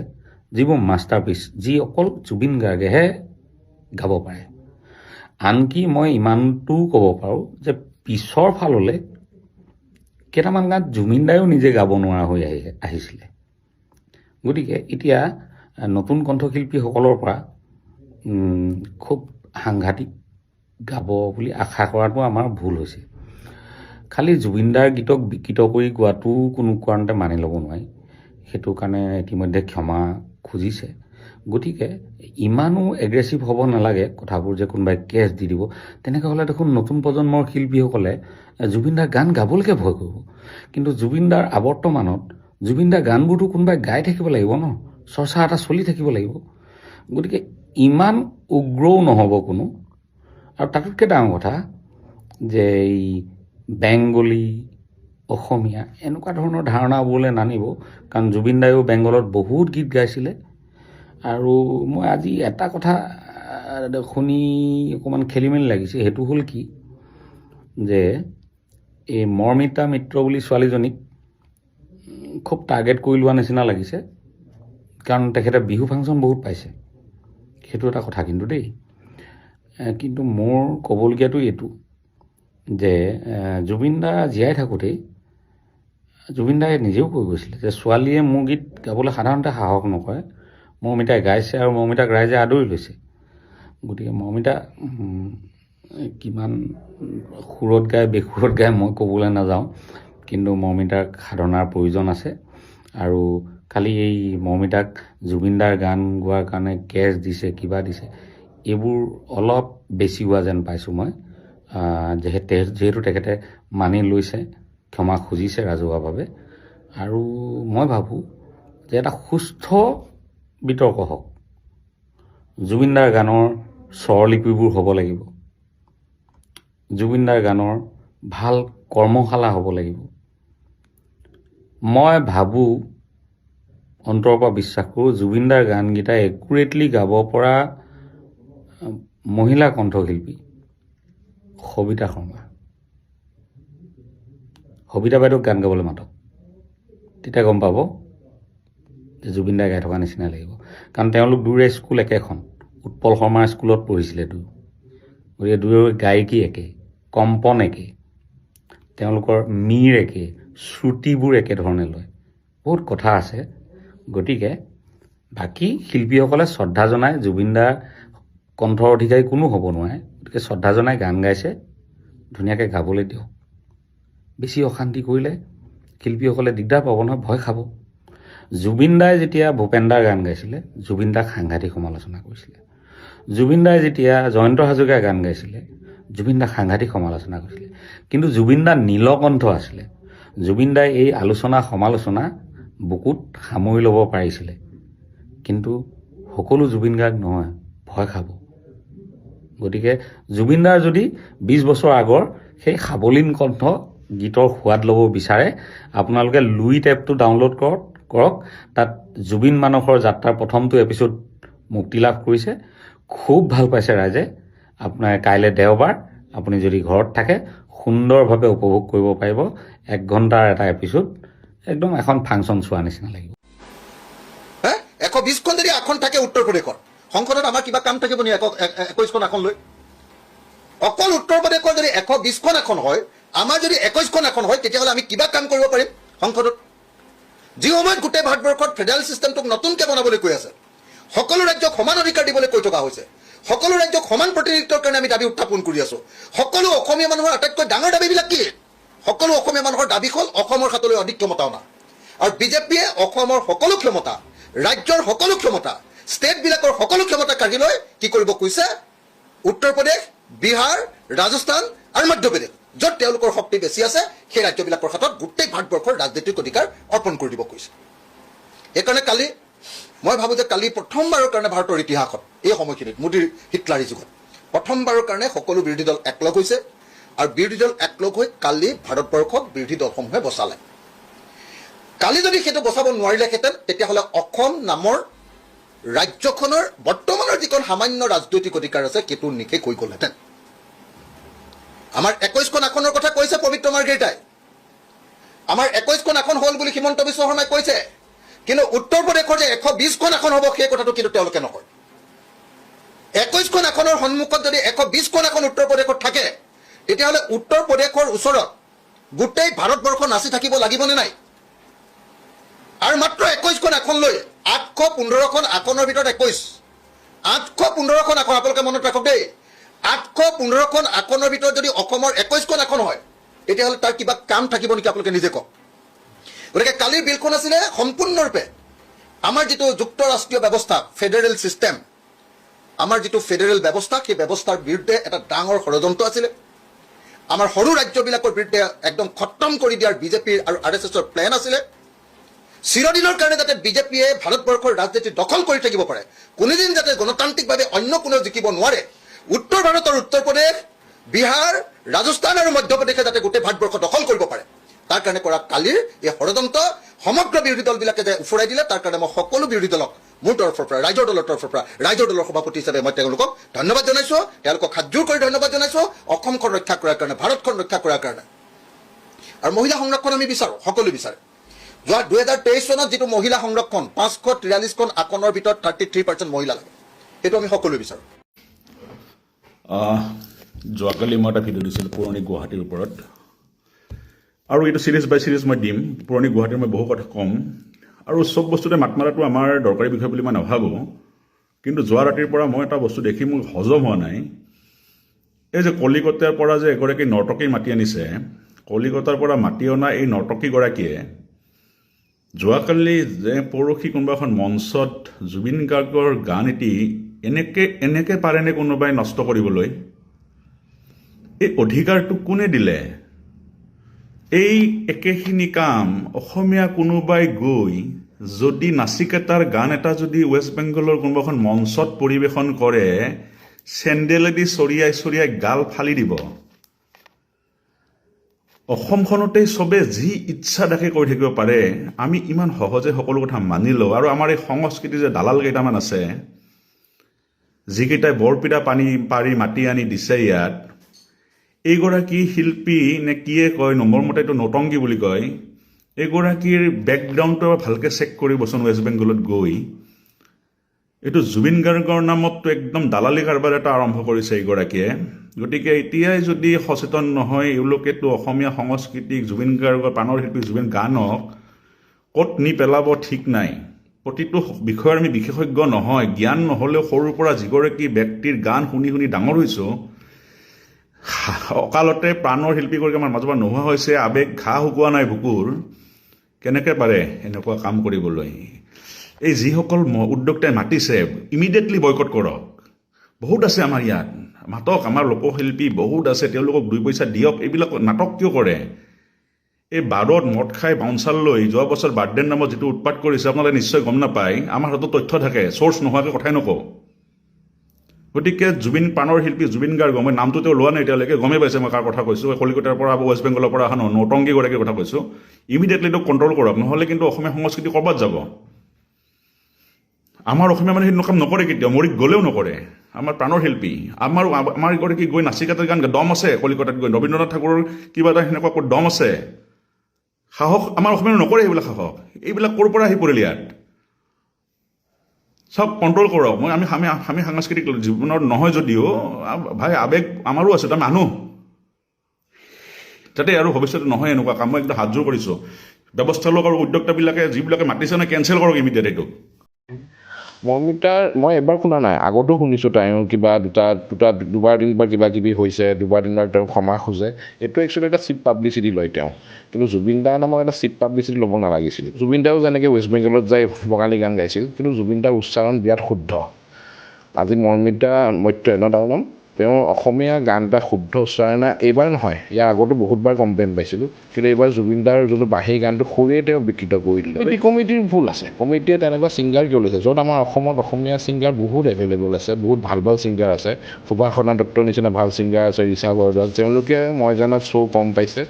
যিবোৰ মাষ্টাৰপিচ, যি অকল জুবিন গাৰ্গেহে গাব পাৰে। আনকি মই ইমানটোও ক'ব পাৰোঁ যে পিছৰ ফাললৈ কেইটামান গান জুবিনদায়ো নিজে গাব নোৱাৰা হৈ আহিছিলে। গতিকে এতিয়া নতুন কণ্ঠশিল্পীসকলৰ পৰা খুব সাংঘাতিক গাব বুলি আশা কৰাটো আমাৰ ভুল হৈছে। খালি জুবিনদাৰ গীতক বিকৃত কৰি গোৱাটো কোনো কাৰণতে মানি ল'ব নোৱাৰি, সেইটো কাৰণে ইতিমধ্যে ক্ষমা খুজিছে। গতিকে ইমানো এগ্ৰেছিভ হ'ব নালাগে কথাবোৰ যে কোনোবাই কেছ দি দিব। তেনেকৈ হ'লে দেখোন নতুন প্ৰজন্মৰ শিল্পীসকলে জুবিনদাৰ গান গাবলৈকে ভয় কৰিব। কিন্তু জুবিনদাৰ আৱৰ্তমানত জুবিনদাৰ গানবোৰতো কোনোবাই গাই থাকিব লাগিব ন, চৰ্চা এটা চলি থাকিব লাগিব। গতিকে ইমান উগ্ৰও নহ'ব কোনো। আৰু তাতোতকৈ ডাঙৰ কথা যে এই বেংগলী, অসমীয়া এনেকুৱা ধৰণৰ ধাৰণাবোৰলৈ নানিব, কাৰণ জুবিনদায়ো বেংগলত বহুত গীত গাইছিলে। আৰু মই আজি এটা কথা শুনি অকণমান খেলি মেলি লাগিছে, সেইটো হ'ল কি যে এই মৰ্মিতা মিত্ৰ বুলি ছোৱালীজনীক খুব টাৰ্গেট কৰি লোৱা নিচিনা লাগিছে, কাৰণ তেখেতে বিহু ফাংচন বহুত পাইছে, সেইটো এটা কথা কিন্তু দেই। কিন্তু মোৰ ক'বলগীয়াটো এইটো যে জুবিনদা জীয়াই থাকোঁতেই জুবিনদাই নিজেও কৈ গৈছিলে যে ছোৱালীয়ে মোৰ গীত গাবলৈ সাধাৰণতে সাহস নকৰে, মৌমিতাই গাইছে আৰু মৌমিতাক ৰাইজে আদৰি লৈছে। গতিকে মৌমিতা কিমান সুৰত গায় বেসুৰত গায় মই ক'বলৈ নাযাওঁ, কিন্তু মৌমিতাক সাধনাৰ প্ৰয়োজন আছে। আৰু খালি এই মৌমিতাক জুবিনদাৰ গান গোৱাৰ কাৰণে কেছ দিছে, কিবা দিছে, এইবোৰ অলপ বেছি হোৱা যেন পাইছোঁ মই। যিহেতু তেখেতে মানি লৈছে, ক্ষমা খুজিছে ৰাজহুৱাভাৱে। আৰু মই ভাবোঁ যে এটা সুস্থ বিতৰ্ক হওক, জুবিনদাৰ গানৰ স্বৰলিপিবোৰ হ'ব লাগিব, জুবিনদাৰ গানৰ ভাল কৰ্মশালা হ'ব লাগিব। মই ভাবোঁ, অন্তৰৰ পৰা বিশ্বাস কৰোঁ, জুবিনদাৰ গানকেইটা একুৰেটলি গাব পৰা মহিলা কণ্ঠশিল্পী সবিতা শৰ্মা। সবিতা বাইদেউক গান গাবলৈ মাতক, তেতিয়া গম পাব যে জুবিনদাই গাই থকা নিচিনা লাগিব। কাৰণ তেওঁলোক দুয়োৰে স্কুল একেখন, উৎপল শৰ্মাৰ স্কুলত পঢ়িছিলে দুয়ো। গতিকে দুয়োৰে গায়কী একে, কম্পন একে, তেওঁলোকৰ মিৰ একে, শ্ৰুতিবোৰ একেধৰণে লয়, বহুত কথা আছে। গতিকে বাকী শিল্পীসকলে শ্ৰদ্ধা জনাই, জুবিনদাৰ কণ্ঠৰ অধিকাৰী কোনো হ'ব নোৱাৰে, গতিকে শ্ৰদ্ধা জনাই গান গাইছে, ধুনীয়াকৈ গাবলৈ দিয়ক। বেছি অশান্তি কৰিলে শিল্পীসকলে দিগদাৰ পাব নহয়, ভয় খাব। জুবিনদাই যেতিয়া ভূপেনদাৰ গান গাইছিলে, জুবিনদাক সাংঘাতিক সমালোচনা কৰিছিলে। জুবিনদাই যেতিয়া জয়ন্ত হাজৰিকাৰ গান গাইছিলে, জুবিনদাক সাংঘাতিক সমালোচনা কৰিছিলে। কিন্তু জুবিনদা নীলকণ্ঠ আছিলে, জুবিনদাই এই আলোচনা সমালোচনা বুকুত সামৰি ল'ব পাৰিছিলে। কিন্তু সকলো জুবিন গাৰ্গ নহয়, ভয় খাব। গতিকে জুবিনদাৰ যদি 20 বছৰ আগৰ সেই সাৱলীন কণ্ঠ গীতৰ সোৱাদ ল'ব বিচাৰে, আপোনালোকে লুইট এপটো ডাউনলোড কৰক। তাত জুবিন মানসৰ যাত্ৰাৰ প্ৰথমটো এপিছড মুক্তি লাভ কৰিছে, খুব ভাল পাইছে ৰাইজে। আপোনাৰ কাইলৈ দেওবাৰ, আপুনি যদি ঘৰত থাকে সুন্দৰভাৱে উপভোগ কৰিব পাৰিব। 1 ঘণ্টাৰ এটা এপিছড, একদম এখন ফাংচন চোৱা নিচিনা লাগিব। 120খন যদি আসন থাকে উত্তৰ প্ৰদেশত, সংসদত আমাৰ কিবা কাম থাকিব নি 21খন আসন লৈ? অকল উত্তৰ প্ৰদেশৰ যদি 120খন আসন হয়, আমাৰ যদি 21খন আসন হয়, তেতিয়াহ'লে আমি কিবা কাম কৰিব পাৰিম সংসদত? যি সময়ত গোটেই ভাৰতবৰ্ষত ফেডাৰেল ছিষ্টেমটোক নতুনকৈ বনাবলৈ কৈ আছে, সকলো ৰাজ্যক সমান অধিকাৰ দিবলৈ কৈ থকা হৈছে, সকলো ৰাজ্যক সমান প্ৰতিনিধিত্বৰ কাৰণে আমি দাবী উত্থাপন কৰি আছো। সকলো অসমীয়া মানুহৰ আটাইতকৈ ডাঙৰ দাবীবিলাক কি? সকলো অসমীয়া মানুহৰ দাবী হ'ল অসমৰ হাতলৈ অধিক ক্ষমতা অনা। আৰু বিজেপিয়ে অসমৰ সকলো ক্ষমতা, ৰাজ্যৰ সকলো ক্ষমতা, ষ্টেটবিলাকৰ সকলো ক্ষমতা কাঢ়ি লৈ কি কৰিব কৈছে? উত্তৰ প্ৰদেশ, বিহাৰ, ৰাজস্থান আৰু মধ্যপ্ৰদেশ, য'ত তেওঁলোকৰ শক্তি বেছি আছে, সেই ৰাজ্যবিলাকৰ হাতত গোটেই ভাৰতবৰ্ষৰ ৰাজনৈতিক অধিকাৰ অৰ্পণ কৰি দিব কৈছে। সেইকাৰণে কালি মই ভাবোঁ যে কালি প্ৰথমবাৰৰ কাৰণে ভাৰতৰ ইতিহাসত এই সময়খিনিত মোদীৰ হিটলাৰী যুগত প্ৰথমবাৰৰ কাৰণে সকলো বিৰোধী দল একলগ হৈছে। আৰু বিৰোধী দল একলগ হৈ কালি ভাৰতবৰ্ষক বিৰোধী দলসমূহে বচালে। কালি যদি সেইটো বচাব নোৱাৰিলেহেঁতেন, তেতিয়াহ'লে অসম নামৰ ৰাজ্যখনৰ বৰ্তমানৰ যিখন সামান্য ৰাজনৈতিক অধিকাৰ আছে সেইটো নিশেষ হৈ গ'লহেঁতেন। আমাৰ 21খন আসনৰ কথা কৈছে পবিত্ৰ মাৰ্ঘেৰিটাই, আমাৰ 21খন আসন হ'ল বুলি হিমন্ত বিশ্ব শৰ্মাই কৈছে, কিন্তু উত্তৰ প্ৰদেশৰ যে 120খন আসন হ'ব সেই কথাটো কিন্তু তেওঁলোকে নকয়। 21খন আসনৰ সন্মুখত যদি 120খন আসন উত্তৰ প্ৰদেশত থাকে, তেতিয়াহ'লে উত্তৰ প্ৰদেশৰ ওচৰত গোটেই ভাৰতবৰ্ষ নাচি থাকিব লাগিবনে নাই? আৰু মাত্ৰ 21খন আসন লৈ 815খন আসনৰ ভিতৰত 815খন আসন আপোনালোকে মনত ৰাখক দেই, 815খন আসনৰ ভিতৰত যদি অসমৰ 21খন আসন হয়, তেতিয়াহ'লে তাৰ কিবা কাম থাকিব নেকি আপোনালোকে নিজে কওক। গতিকে কালিৰ বিলখন আছিলে সম্পূৰ্ণৰূপে আমাৰ যিটো যুক্তৰাষ্ট্ৰীয় ব্যৱস্থা, ফেডাৰেল ছিষ্টেম, আমাৰ যিটো ফেডাৰেল ব্যৱস্থা, সেই ব্যৱস্থাৰ বিৰুদ্ধে এটা ডাঙৰ ষড়যন্ত্ৰ আছিলে। আমাৰ সৰু ৰাজ্যবিলাকৰ বিৰুদ্ধে একদম খতম কৰি দিয়াৰ বিজেপিৰ আৰু RSSৰ প্লেন আছিলে। চিৰদিনৰ কাৰণে যাতে বিজেপিয়ে ভাৰতবৰ্ষৰ ৰাজনীতি দখল কৰি থাকিব পাৰে, কোনোদিন যাতে গণতান্ত্ৰিকভাৱে অন্য কোনেও জিকিব নোৱাৰে, উত্তৰ ভাৰতৰ উত্তৰ প্ৰদেশ, বিহাৰ, ৰাজস্থান আৰু মধ্যপ্ৰদেশে যাতে গোটেই ভাৰতবৰ্ষ দখল কৰিব পাৰে, তাৰ কাৰণে কৰা কালিৰ এই ষড়যন্ত্ৰ সমগ্ৰ বিৰোধী দলবিলাকে যে উফৰাই দিলে, তাৰ কাৰণে মই সকলো বিৰোধী দলক মোৰ তৰফৰ পৰা, ৰাইজৰ দলৰ তৰফৰ পৰা, ৰাইজৰ দলৰ সভাপতি হিচাপে মই তেওঁলোকক ধন্যবাদ জনাইছোঁ, তেওঁলোকক হাতযোৰ কৰি ধন্যবাদ জনাইছোঁ অসমখন ৰক্ষা কৰাৰ কাৰণে, ভাৰতখন ৰক্ষা কৰাৰ কাৰণে। আৰু মহিলা সংৰক্ষণ আমি বিচাৰোঁ, সকলো বিচাৰে। যোৱা 2023 চনত যিটো মহিলা সংৰক্ষণ 543খন আসনৰ ভিতৰত 33% মহিলা লাগে, সেইটো আমি সকলো বিচাৰোঁ। যোৱাকালি মই এটা ভিডিঅ' দিছিলোঁ পুৰণি গুৱাহাটীৰ ওপৰত, আৰু এইটো চিৰিজ বাই চিৰিজ মই দিম। পুৰণি গুৱাহাটীৰ মই বহু কথা ক'ম, আৰু চব বস্তুতে মাত মাৰাটো আমাৰ দৰকাৰী বিষয় বুলি মই নাভাবোঁ। কিন্তু যোৱা ৰাতিৰ পৰা মই এটা বস্তু দেখি মোৰ হজম হোৱা নাই। এই যে কলিকতাৰ পৰা যে এগৰাকী নৰ্তকী মাতি আনিছে, কলিকতাৰ পৰা মাতি অনা এই নৰ্তকীগৰাকীয়ে যোৱাকালি যে পৰহি কোনোবা এখন মঞ্চত জুবিন গাৰ্গৰ গান এটি এনেকে পাৰেনে কোনোবাই নষ্ট কৰিবলৈ? এই অধিকাৰটো কোনে দিলে? এই একেখিনি কাম অসমীয়া কোনোবাই গৈ যদি নাচিকেতাৰ গান এটা যদি ৱেষ্ট বেংগলৰ কোনোবা এখন মঞ্চত পৰিৱেশন কৰে, চেণ্ডেলেদি চৰিয়াই গাল ফালি দিব। অসমখনতেই চবে যি ইচ্ছা দেখে কৰি থাকিব পাৰে, আমি ইমান সহজে সকলো কথা মানি লওঁ। আৰু আমাৰ এই সংস্কৃতিৰ যে দালাল কেইটামান আছে, যিকেইটাই বৰপিটা পাৰি মাতি আনি দিছে ইয়াত, এইগৰাকী শিল্পী নে কিয়ে কয়, নম্বৰ মতে এইটো নৌটংগী বুলি কয়, এইগৰাকীৰ বেকগ্ৰাউণ্ডটো ভালকৈ চেক কৰিবচোন ৱেষ্ট বেংগলত গৈ। এইটো জুবিন গাৰ্গৰ নামততো একদম দালালি কাৰবাৰ এটা আৰম্ভ কৰিছে এইগৰাকীয়ে। গতিকে এতিয়াই যদি সচেতন নহয়, এওঁলোকেতো অসমীয়া সংস্কৃতিক, জুবিন গাৰ্গৰ প্ৰাণৰ শিল্পী জুবিন গানক ক'ত নি পেলাব ঠিক নাই। প্ৰতিটো বিষয়ৰ আমি বিশেষজ্ঞ নহয়, জ্ঞান নহ'লেও সৰুৰ পৰা যিগৰাকী ব্যক্তিৰ গান শুনি শুনি ডাঙৰ হৈছোঁ, অকালতে প্ৰাণৰ শিল্পীগৰাকী আমাৰ মাজৰ পৰা নোহোৱা হৈছে, আৱেগ ঘাঁ শুকোৱা নাই বুকুৰ, কেনেকৈ পাৰে এনেকুৱা কাম কৰিবলৈ? এই যিসকল উদ্যোক্তাই মাতিছে, ইমিডিয়েটলি বয়কট কৰক। বহুত আছে আমাৰ ইয়াত, মাতক, আমাৰ লোকশিল্পী বহুত আছে, তেওঁলোকক 2 পইচা দিয়ক। এইবিলাক নাটক কিয় কৰে? এই বাৰত মদ খাই বাউঞ্চাৰ লৈ যোৱা বছৰ বাৰ্থডেৰ নামত যিটো উৎপাত কৰিছে, আপোনালোকে নিশ্চয় গম নাপায়। আমাৰ হাতত তথ্য থাকে, চ'ৰ্চ নোহোৱাকৈ কথাই নকওঁ। গতিকে জুবিন প্ৰাণৰ শিল্পী জুবিন গাৰ্গ, মই নামটো তেওঁ লোৱা নাই এতিয়ালৈকে, গমেই পাইছে মই কাৰ কথা কৈছোঁ। কলিকতাৰ পৰা ৱেষ্ট বেংগলৰ পৰা অহা নৌটংগীগৰাকীৰ কথা কৈছোঁ। ইমিডিয়েটলি তেওঁক কণ্ট্ৰল কৰক, নহ'লে কিন্তু অসমীয়া সংস্কৃতি ক'ৰবাত যাব। আমাৰ অসমীয়া মানুহে সেইটো কাম নকৰে, কেতিয়াও মৰি গ'লেও নকৰে। আমাৰ প্ৰাণৰ শিল্পী, আমাৰ এগৰাকী গৈ নাচিকাতৰ গান দম আছে, কলিকতাত গৈ ৰবীন্দ্ৰনাথ ঠাকুৰৰ কিবা এটা সেনেকুৱা দম আছে, সাহস আমাৰ অসমীয়া নকৰে। সেইবিলাক সাহস, এইবিলাক ক'ৰ পৰা আহি পৰিল ইয়াত? চব কণ্ট্ৰল কৰক। আমি সাংস্কৃতিক জীৱনত নহয় যদিও ভাই, আৱেগ আমাৰো আছে, আমি আনো যাতে আৰু ভৱিষ্যতে নহয় এনেকুৱা কাম। মই একদম হাতযোৰ কৰিছোঁ, ব্যৱস্থা লওক, আৰু উদ্যোক্তাবিলাকে যিবিলাকে মাতিছে নহয়, কেঞ্চেল কৰক ইমিডিয়েট এইটো। মৌমিতাৰ মই এবাৰ শুনা নাই, আগতো শুনিছোঁ তাইও কিবা দুবাৰ তিনিবাৰ কিবা কিবি হৈছে, দুবাৰ তিনিবাৰ তেওঁ ক্ষমা খোজে। এইটো একচুৱেলি এটা চিপ পাব্লিচিটি লয় তেওঁ, কিন্তু জুবিন দাৰ নামত এটা চিপ পাব্লিচিটি ল'ব নালাগিছিল। জুবিন দাও যেনেকৈ ৱেষ্ট বেংগলত যাই বঙালী গান গাইছিল, কিন্তু জুবিন দাৰ উচ্চাৰণ বিৰাট শুদ্ধ। আজি মৌমিতা মৈত্ৰই তাৰ নাম, তেওঁ অসমীয়া গান এটা শুদ্ধ উচ্চাৰণে এইবাৰ নহয়, ইয়াৰ আগতো বহুতবাৰ কমপ্লেইন পাইছিলোঁ, কিন্তু এইবাৰ জুবিন দাৰ যোনটো বাঁহী গানটো সুৰেই তেওঁ বিকৃত কৰি দিলে। এই কমিটিৰ ভুল আছে, কমিটিয়ে তেনেকুৱা ছিংগাৰ কিয় লৈছে, য'ত আমাৰ অসমত অসমীয়া ছিংগাৰ বহুত এভেইলেবল আছে, বহুত ভাল ভাল ছিংগাৰ আছে। সুভাষণা দত্তৰ নিচিনা ভাল ছিংগাৰ আছে, ৰিচা বৰদলৈ, তেওঁলোকে মই জনাত শ্ব' কম পাইছে,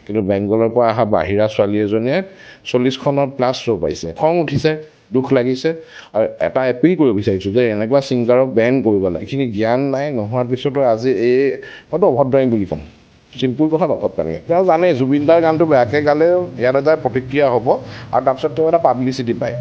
কিন্তু বেংগলৰ পৰা অহা বাহিৰা ছোৱালী এজনীয়ে 40খনৰ প্লাছ শ্ব' পাইছে। খং উঠিছে, দুখ লাগিছে আৰু এটা এপিল কৰিব বিচাৰিছোঁ যে এনেকুৱা ছিংগাৰক বেন কৰিব লাগে এইখিনি জ্ঞান নাই নোহোৱাৰ পিছতো আজি মইতো অভদ্ৰামী বুলি ক'ম চিম্পুল কথা অভদ্ৰামী তেওঁ জানে জুবিন দাৰ গানটো বেয়াকৈ গালেও ইয়াত এটা প্ৰতিক্ৰিয়া হ'ব আৰু তাৰপিছত তেওঁ এটা পাব্লিচিটি পায়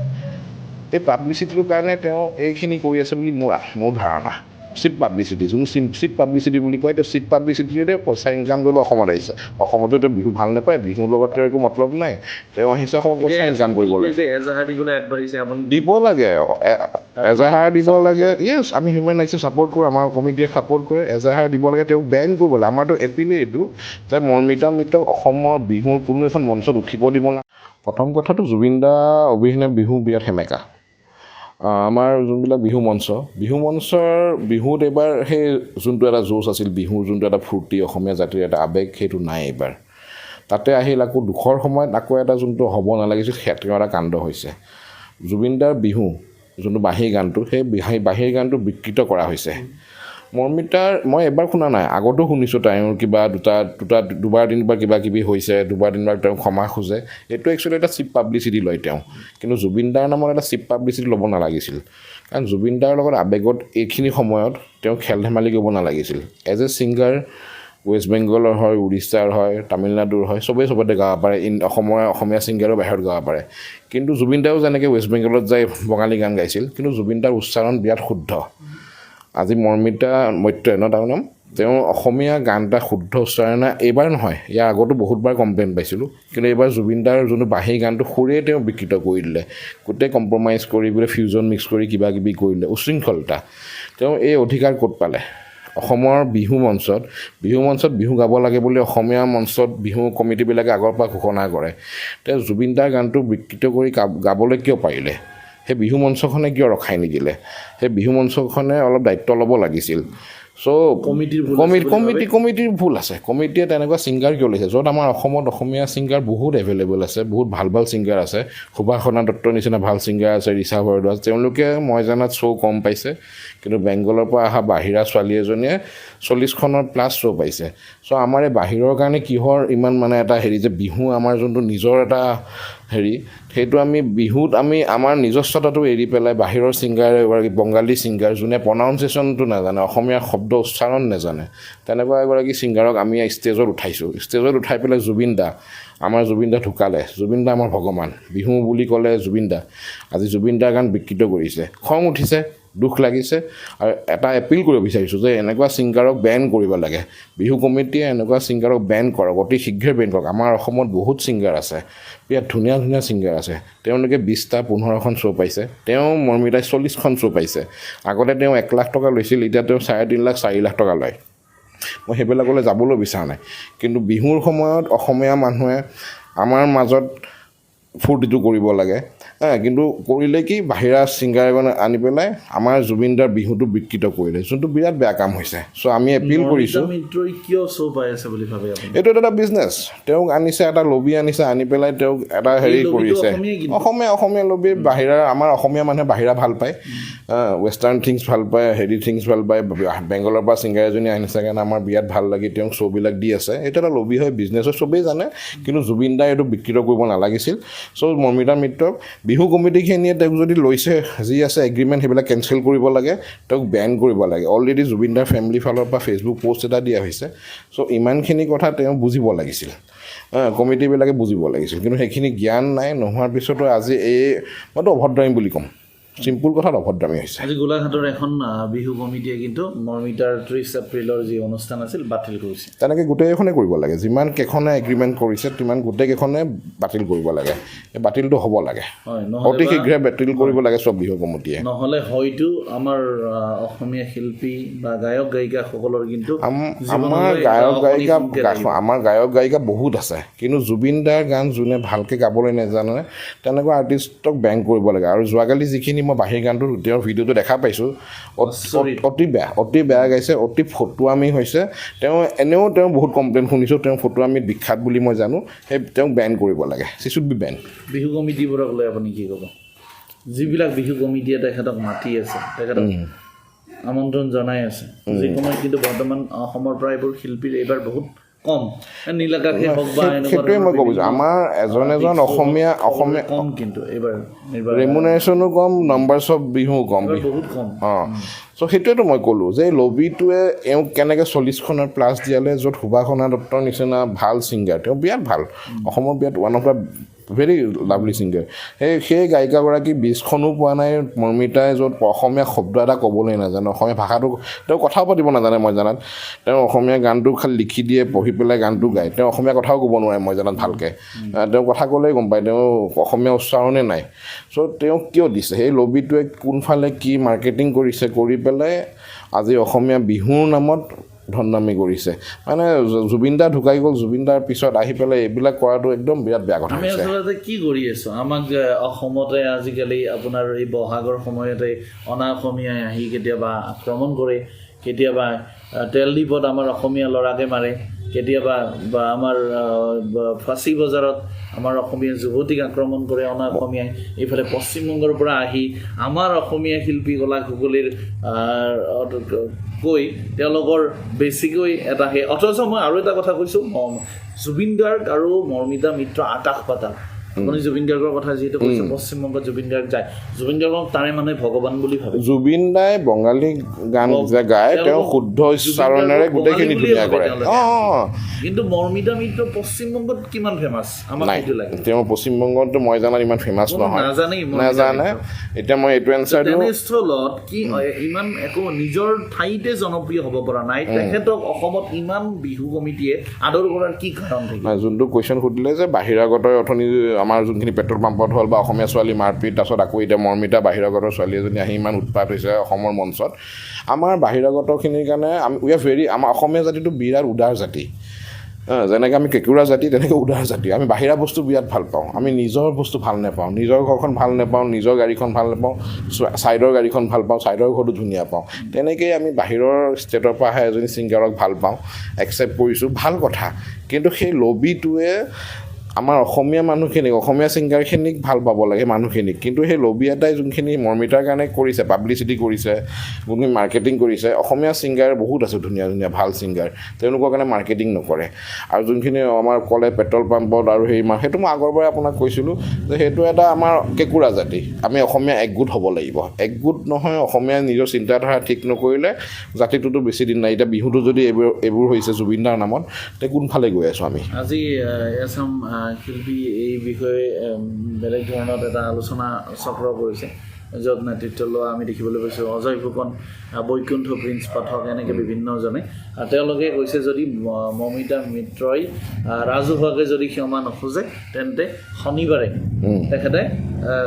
এই পাব্লিচিটিটোৰ কাৰণে তেওঁ এইখিনি কৰি আছে বুলি মোৰ ধাৰণা চিট পাব্লিচিটি যোন চিট পাব্লিচিটি বুলি কয় তেওঁ চিট পাব্লিচিটিৰে পইচা ইনকাম কৰিব অসমত আহিছে অসমতো তেওঁ বিহু ভাল নাপায় বিহুৰ লগত তেওঁৰ একো মতলব নাই তেওঁ আহিছে অসমত পইচা ইনকাম কৰিব দিব লাগে এজাহাৰ দিব লাগে য়েছ আমি হিউমেন ৰাইটছে ছাপোৰ্ট কৰোঁ আমাৰ কমিটিয়ে ছাপোৰ্ট কৰে এজাহাৰ দিব লাগে তেওঁক বেন কৰিব লাগে আমাৰতো এপিলেই এইটো যে মৰ্মিতা মিত্ৰক অসমৰ বিহুৰ কোনো এখন মঞ্চত উঠিব দিব লাগে প্ৰথম কথাটো জুবিন দা অবিহনে বিহু বিৰাট সেমেকা আমাৰ যোনবিলাক বিহু মঞ্চৰ বিহুত এইবাৰ সেই যোনটো এটা জোচ আছিল বিহুৰ যোনটো এটা ফূৰ্তি অসমীয়া জাতিৰ এটা আৱেগ সেইটো নাই এইবাৰ তাতে আহিল আকৌ দুখৰ সময়ত আকৌ এটা যোনটো হ'ব নালাগিছিল সেইটো এটা কাণ্ড হৈছে জুবিন দাৰ বিহু যোনটো বাঁহী গানটো সেই বাঁহীৰ গানটো বিকৃত কৰা হৈছে মৰ্মিতাৰ মই এবাৰ শুনা নাই আগতো শুনিছোঁ তেওঁৰ কিবা দুবাৰ তিনিবাৰ কিবা কিবি হৈছে দুবাৰ তিনিবাৰ তেওঁ ক্ষমা খোজে এইটো একচুৱেলি এটা চিপ পাব্লিচিটি লয় তেওঁ কিন্তু জুবিন দাৰ নামত এটা চিপ পাব্লিচিটি ল'ব নালাগিছিল কাৰণ জুবিন দাৰ লগত আৱেগত এইখিনি সময়ত তেওঁ খেল ধেমালি কৰিব নালাগিছিল এজ এ ছিংগাৰ ৱেষ্ট বেংগলৰ হয় উৰিষ্যাৰ হয় তামিলনাডুৰ হয় চবতে গাব পাৰে অসমীয়া ছিংগাৰো বাহিৰত গাব পাৰে কিন্তু জুবিন দাও যেনেকৈ ৱেষ্ট বেংগলত যাই বঙালী গান গাইছিল কিন্তু জুবিন দাৰ উচ্চাৰণ বিৰাট শুদ্ধ আজি মৰ্মিতা মৈত্ৰই তাৰ নাম তেওঁ অসমীয়া গান এটা শুদ্ধ উচ্চাৰণা এইবাৰ নহয় ইয়াৰ আগতো বহুতবাৰ কমপ্লেইন পাইছিলোঁ কিন্তু এইবাৰ জুবিন দাৰ যোনটো বাঁহী গানটো সুৰেই তেওঁ বিকৃত কৰি দিলে গোটেই কম্প্ৰমাইজ কৰি বোলে ফিউজন মিক্স কৰি কিবা কিবি কৰিলে উশৃংখলতা তেওঁ এই অধিকাৰ ক'ত পালে অসমৰ বিহু মঞ্চত বিহু গাব লাগে বুলি অসমীয়া মঞ্চত বিহু কমিটিবিলাকে আগৰ পৰা ঘোষণা কৰে তেওঁ জুবিন দাৰ গানটো বিকৃত কৰি গাবলৈ কিয় পাৰিলে সেই বিহু মঞ্চখনে কিয় ৰখাই নিদিলে সেই বিহু মঞ্চখনে অলপ দায়িত্ব ল'ব লাগিছিল চ' কমিটিৰ ভুল আছে কমিটিয়ে তেনেকুৱা ছিংগাৰ কিয় লৈছে য'ত আমাৰ অসমত অসমীয়া ছিংগাৰ বহুত এভেইলেবল আছে বহুত ভাল ছিংগাৰ আছে সুভাষণা দত্তৰ নিচিনা ভাল ছিংগাৰ আছে ৰিচা বৰদোৱা তেওঁলোকে মই জনাত শ্ব' কম পাইছে কিন্তু বেংগলৰ পৰা অহা বাহিৰা ছোৱালী এজনীয়ে 40খনৰ প্লাছ শ্ব' পাইছে চ' আমাৰ এই বাহিৰৰ কাৰণে কিহৰ ইমান মানে এটা হেৰি যে বিহু আমাৰ যোনটো নিজৰ এটা হেৰি সেইটো আমি বিহুত আমাৰ নিজস্বতাটো এৰি পেলাই বাহিৰৰ ছিংগাৰ এগৰাকী বঙালী ছিংগাৰ যোনে প্ৰনাউন্সিয়েশ্যনটো নাজানে অসমীয়া শব্দ উচ্চাৰণ নাজানে তেনেকুৱা এগৰাকী ছিংগাৰক আমি ষ্টেজত উঠাইছোঁ ষ্টেজত উঠাই পেলাই জুবিন দা ঢুকালে জুবিন দা আমাৰ ভগৱান বিহু বুলি ক'লে জুবিন দা আজি জুবিন দাৰ গান বিকৃত কৰিছে খং উঠিছে দুখ লাগিছে আৰু এটা এপিল কৰিব বিচাৰিছোঁ যে এনেকুৱা ছিংগাৰক বেন কৰিব লাগে বিহু কমিটিয়ে এনেকুৱা ছিংগাৰক বেন কৰক অতি শীঘ্ৰে বেন কৰক আমাৰ অসমত বহুত ছিংগাৰ আছে বিৰাট ধুনীয়া ছিংগাৰ আছে তেওঁলোকে 20টা 15খন শ্ব' পাইছে তেওঁ মৰ্মিতাই 40খন শ্ব' পাইছে আগতে তেওঁ 1 লাখ টকা লৈছিল এতিয়া তেওঁ 3.5 লাখ 4 লাখ টকা লয় মই সেইবিলাকলৈ যাবলৈ বিচৰা নাই কিন্তু বিহুৰ সময়ত অসমীয়া মানুহে আমাৰ মাজত ফূৰ্তিটো কৰিব লাগে কিন্তু কৰিলে কি বাহিৰা ছিংগাৰ এজনে আনি পেলাই আমাৰ জুবিন দাৰ বিহুটো বিকৃত কৰিলে যোনটো বিৰাট বেয়া কাম হৈছে চ' আমি এপিল কৰিছোঁ এইটো এটা বিজনেছ তেওঁক আনিছে এটা লবি আনিছে আনি পেলাই তেওঁক এটা হেৰি কৰিছে অসমীয়া লবি বাহিৰা আমাৰ অসমীয়া মানুহে বাহিৰা ভাল পায় ৱেষ্টাৰ্ণ থিংছ ভাল পায় হেৰি থিংছ ভাল পায় বেংগলৰ পৰা ছিংগাৰ এজনী আনিছে কাৰণে আমাৰ বিৰাট ভাল লাগি তেওঁক শ্ব'বিলাক দি আছে এইটো এটা লবি হয় বিজনেছৰ চবেই জানে কিন্তু জুবিন দাই এইটো বিকৃত কৰিব নালাগিছিল চ' মৰ্মিতা মিত্ৰক বিহু কমিটিখিনিয়ে তেওঁক যদি লৈছে যি আছে এগ্ৰিমেণ্ট সেইবিলাক কেঞ্চেল কৰিব লাগে তেওঁক বেন কৰিব লাগে অলৰেডি জুবিন দাৰ ফেমিলি ফালৰ পৰা ফেচবুক পষ্ট এটা দিয়া হৈছে চ' ইমানখিনি কথা তেওঁ বুজিব লাগিছিল কমিটিবিলাকে বুজিব লাগিছিল কিন্তু সেইখিনি জ্ঞান নাই নোহোৱাৰ পিছতো আজি মইতো অভদ্ৰামী বুলি ক'ম চিম্পুল কথাত অভদ্ৰামী হৈছে আজি গোলাঘাটৰ এখন বিহু কমিটিয়ে কিন্তু মৰ্মিতাৰ 30 এপ্ৰিলৰ যি অনুষ্ঠান আছিল বাতিল কৰিছে তেনেকৈ গোটেইকেইখনে কৰিব লাগে যিমান কেইখনে এগ্ৰিমেণ্ট কৰিছে তিমান গোটেইকেইখনে বাতিল কৰিব লাগে এই বাতিলটো হ'ব লাগে অতি শীঘ্ৰে বাতিল কৰিব লাগে চব বিহু কমিটিয়ে নহ'লে হয়তো আমাৰ অসমীয়া শিল্পী বা গায়ক গায়িকাসকলৰ কিন্তু আমাৰ গায়ক গায়িকা বহুত আছে কিন্তু জুবিন দাৰ গান যোনে ভালকৈ গাবলৈ নাজানে তেনেকুৱা আৰ্টিষ্টক বেন কৰিব লাগে আৰু যোৱাকালি যিখিনি মই বাহিৰ গানটো তেওঁৰ ভিডিঅ'টো দেখা পাইছোঁ অতি বেয়া গাইছে অতি ফটুৱামি হৈছে তেওঁ বহুত কমপ্লেইন শুনিছোঁ তেওঁ ফটুৱামিত বিখ্যাত বুলি মই জানো সেই তেওঁক বেন কৰিব লাগে she should be ban Bihu কমিটিবোৰক লৈ আপুনি কি ক'ব যিবিলাক বিহু কমিটিয়ে তেখেতক মাতি আছে তেখেতক আমন্ত্ৰণ জনাই আছে যি সময়ত কিন্তু বৰ্তমান অসমৰ পৰা এইবোৰ শিল্পীৰ এইবাৰ বহুত কম নীলাকাশে হওক বা সেইটোৱে মই ক'ব বিচাৰোঁ আমাৰ এজন অসমীয়া কম কিন্তু এইবাৰ নিৰ্বাচন ৰেমুনাৰেশ্যনো কম নাম্বাৰছ অফ বিহু কম বহুত কম অঁ চ' সেইটোৱেতো মই ক'লোঁ যে লবিটোৱে এওঁক কেনেকৈ 40খনৰ প্লাছ দিয়ালে য'ত সুভাষনা দত্তৰ নিচিনা ভাল ছিংগাৰ তেওঁ বিৰাট ভাল অসমৰ বিৰাট one of the very lovely singer সেই গায়িকাগৰাকী 20খনো পোৱা নাই মৰ্মিতাই য'ত অসমীয়া শব্দ এটা ক'বলৈ নাজানে অসমীয়া ভাষাটো তেওঁ কথাও পাতিব নাজানে মই জনাত তেওঁ অসমীয়া গানটো খালি লিখি দিয়ে পঢ়ি পেলাই গানটো গায় তেওঁ অসমীয়া কথাও ক'ব নোৱাৰে মই জনাত ভালকৈ তেওঁ কথা ক'লেই গম পায় তেওঁ অসমীয়া উচ্চাৰণে নাই চ' তেওঁ কিয় দিছে সেই লবিটোৱে কোনফালে কি মাৰ্কেটিং কৰিছে কৰি পেলাই আজি অসমীয়া বিহুৰ নামত ধনদামী কৰিছে মানে জুবিন দা ঢুকাই গ'ল জুবিন দাৰ পিছত আহি পেলাই এইবিলাক কৰাটো একদম বিৰাট বেয়া কথা আমি আচলতে কি কৰি আছোঁ আমাক অসমতে আজিকালি আপোনাৰ এই বহাগৰ সময়তে অনা অসমীয়াই আহি কেতিয়াবা আক্ৰমণ কৰে কেতিয়াবা তেল ডিপত আমাৰ অসমীয়া ল'ৰাকে মাৰে কেতিয়াবা বা আমাৰ ফাঁচী বজাৰত আমাৰ অসমীয়া যুৱতীক আক্ৰমণ কৰে অনা অসমীয়াই এইফালে পশ্চিমবংগৰ পৰা আহি আমাৰ অসমীয়া শিল্পী কলাকুশলীৰ কৈ তেওঁলোকৰ বেছিকৈ এটা সেই অথচ মই আৰু এটা কথা কৈছোঁ জুবিন গাৰ্গ আৰু মৰ্মিতা মিত্ৰ আকাশ পাতাল আপুনি জুবিন গাৰ্গৰ কথা যিহেতু কৈছে পশ্চিমবংগত জুবিন গাৰ্গ যায় জুবিন গাৰ্গক তাৰে মানে ভগৱান বুলি ভাবে জুবিন দাই বঙালী গান যে গায় তেওঁ শুদ্ধ উচ্চাৰণেৰে গোটেইখিনি ধুনীয়া কৰে কিন্তু মৰ্মিতা মিত্ৰ পশ্চিমবংগত কিমান ফেমাছ আমাক সেইটো লাগে তেওঁ পশ্চিমবংগতো মই জানাত ইমান ফেমাছ নহয় নাজানে এতিয়া মই এইটো এনচাৰটো তেনেস্থলত কি ইমান একো নিজৰ ঠাইতে জনপ্ৰিয় হ'ব পৰা নাই তেখেতক অসমত ইমান বিহু কমিটিয়ে আদৰ কৰাৰ কি কাৰণ থাকে যোনটো কুৱেশ্যন সুধিলে যে বাহিৰাগত অৰ্থনী আমাৰ যোনখিনি পেট্ৰল পাম্পত হ'ল বা অসমীয়া ছোৱালী মাৰপিট তাৰপিছত আকৌ এতিয়া মৰ্মিতা বাহিৰাগত ছোৱালী এজনী আহি ইমান উৎপাত হৈছে অসমৰ মঞ্চত আমাৰ বাহিৰাগতখিনিৰ কাৰণে উই আৰ ভেৰি আমাৰ অসমীয়া জাতিটো বিৰাট উদাৰ জাতি যেনেকৈ আমি কেঁকুৰা জাতি তেনেকৈ উদাৰ জাতি আমি বাহিৰা বস্তু বিৰাট ভাল পাওঁ আমি নিজৰ বস্তু ভাল নাপাওঁ নিজৰ ঘৰখন ভাল নাপাওঁ নিজৰ গাড়ীখন ভাল নাপাওঁ ছাইডৰ গাড়ীখন ভাল পাওঁ ছাইডৰ ঘৰটো ধুনীয়া পাওঁ তেনেকৈয়ে আমি বাহিৰৰ ষ্টেটৰ পৰা অহা এজনী ছিংগাৰক ভাল পাওঁ একচেপ্ট কৰিছোঁ ভাল কথা কিন্তু সেই লবিটোৱে আমাৰ অসমীয়া মানুহখিনিক অসমীয়া ছিংগাৰখিনিক ভাল পাব লাগে মানুহখিনিক কিন্তু সেই লবি এটাই যোনখিনি মৰ্মিতাৰ কাৰণে কৰিছে পাব্লিচিটি কৰিছে যোনখিনি মাৰ্কেটিং কৰিছে অসমীয়া ছিংগাৰ বহুত আছে ধুনীয়া ধুনীয়া ভাল ছিংগাৰ তেওঁলোকৰ কাৰণে মাৰ্কেটিং নকৰে আৰু যোনখিনি আমাৰ ক'লে পেট্ৰল পাম্পত আৰু সেইটো মই আগৰ পৰাই আপোনাক কৈছিলোঁ যে সেইটো এটা আমাৰ কেঁকুৰা জাতি আমি অসমীয়া একগোট হ'ব লাগিব একগোট নহয় অসমীয়া নিজৰ চিন্তাধাৰা ঠিক নকৰিলে জাতিটোতো বেছি দিন নাই এতিয়া বিহুটো যদি এইবোৰ হৈছে জুবিন দাৰ নামত তে কোনফালে গৈ আছোঁ আমি আজি এছাম শিল্পী এই বিষয়ে বেলেগ ধৰণত এটা আলোচনা চক্ৰ কৰিছে য'ত নেতৃত্ব লোৱা আমি দেখিবলৈ পাইছোঁ অজয় ফুকন বৈকুণ্ঠ প্ৰিন্স পাঠক এনেকৈ বিভিন্নজনে তেওঁলোকে কৈছে যদি মৰ্মিতা মিত্ৰই ৰাজহুৱাকৈ যদি ক্ষমা নোখোজে তেন্তে শনিবাৰে তেখেতে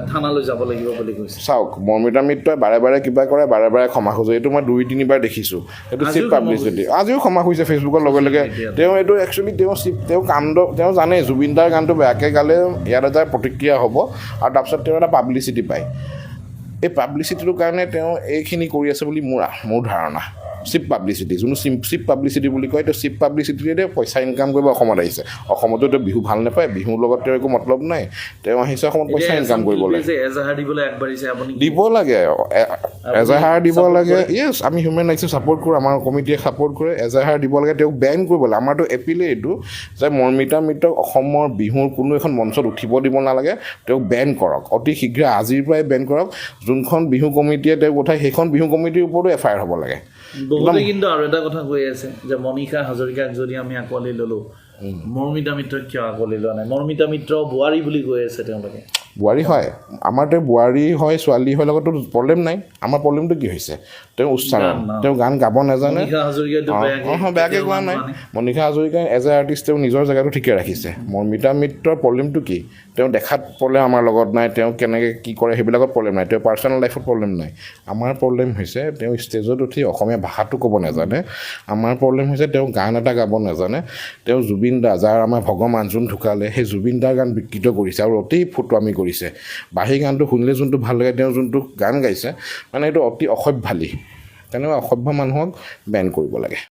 থানালৈ যাব লাগিব বুলি কৈছে চাওক মৰ্মিতা মিত্ৰই বাৰে বাৰে কিবা কৰে বাৰে বাৰে ক্ষমা খোজে এইটো মই 2-3বাৰ দেখিছোঁ সেইটো চিপ পাব্লিচিটি আজিও ক্ষমা খুজিছে ফেচবুকৰ লগে লগে তেওঁ এইটো একচুৱেলি তেওঁ কাণ্ড তেওঁ জানে জুবিন দাৰ গানটো বেয়াকৈ গালে ইয়াত এটা প্ৰতিক্ৰিয়া হ'ব আৰু তাৰপিছত তেওঁ এটা পাব্লিচিটি পায় এই পাব্লিচিটিটোৰ কাৰণে তেওঁ এইখিনি কৰি আছে বুলি মোৰ ধাৰণা চিপ পাব্লিচিটি যোনটো চিপ পাব্লিচিটি বুলি কয় তেওঁ চিপ পাব্লিচিটিৰে পইচা ইনকাম কৰিব অসমত আহিছে অসমতো তেওঁ বিহু ভাল নাপায় বিহুৰ লগত তেওঁৰ একো মতলব নাই তেওঁ আহিছে অসমত পইচা ইনকাম কৰিব লাগে দিব লাগে এজাহাৰ দিব লাগে য়েছ আমি হিউমেন ৰাইটছে ছাপোৰ্ট কৰোঁ আমাৰ কমিটিয়ে ছাপোৰ্ট কৰে এজাহাৰ দিব লাগে তেওঁক বেন কৰিব লাগে আমাৰতো এপিলে এইটো যে মৰ্মিতা মিত্ৰক অসমৰ বিহুৰ কোনো এখন মঞ্চত উঠিব দিব নালাগে তেওঁক বেন কৰক অতি শীঘ্ৰে আজিৰ পৰাই বেন কৰক যোনখন বিহু কমিটিয়ে তেওঁক উঠায় সেইখন বিহু কমিটিৰ ওপৰতো এফআইআৰ হ'ব লাগে বহুতে কিন্তু আৰু এটা কথা কৈ আছে যে মনিষা হাজৰিকাক যদি আমি আঁকোৱালি ল'লোঁ মৰ্মিতা মিত্ৰক কিয় আঁকোৱালি লোৱা নাই মৰ্মিতা মিত্ৰ বোৱাৰী বুলি কৈ আছে তেওঁলোকে বোৱাৰী হয় আমাৰ তেওঁ বোৱাৰী হয় ছোৱালী হয় লগতো প্ৰব্লেম নাই আমাৰ প্ৰব্লেমটো কি হৈছে তেওঁ উচ্চাৰণ তেওঁ গান গাব নাজানে বেয়াকৈ গোৱা নাই মনিষা হাজৰিকাই এজ এ আৰ্টিষ্ট তেওঁ নিজৰ জেগাটো ঠিকে ৰাখিছে মৰ্মিতা মিত্ৰৰ প্ৰব্লেমটো কি তেওঁ দেখাত প্ৰব্লেম আমাৰ লগত নাই তেওঁ কেনেকৈ কি কৰে সেইবিলাকত প্ৰব্লেম নাই তেওঁ পাৰ্চনেল লাইফত প্ৰব্লেম নাই আমাৰ প্ৰব্লেম হৈছে তেওঁ ষ্টেজত উঠি অসমীয়া ভাষাটো ক'ব নাজানে আমাৰ প্ৰব্লেম হৈছে তেওঁ গান এটা গাব নাজানে তেওঁ জুবিন দা যাৰ আমাৰ ভগৱান যোন ঢুকালে সেই জুবিন দাৰ গান বিকৃত কৰিছে আৰু অতি ফটোৱামি কৰিছে বাঁহী গানটো শুনিলে যোনটো ভাল লাগে তেওঁ যোনটো গান গাইছে মানে এইটো অতি অসভ্যালী তেনেকুৱা অসভ্য মানুহক বেন কৰিব লাগে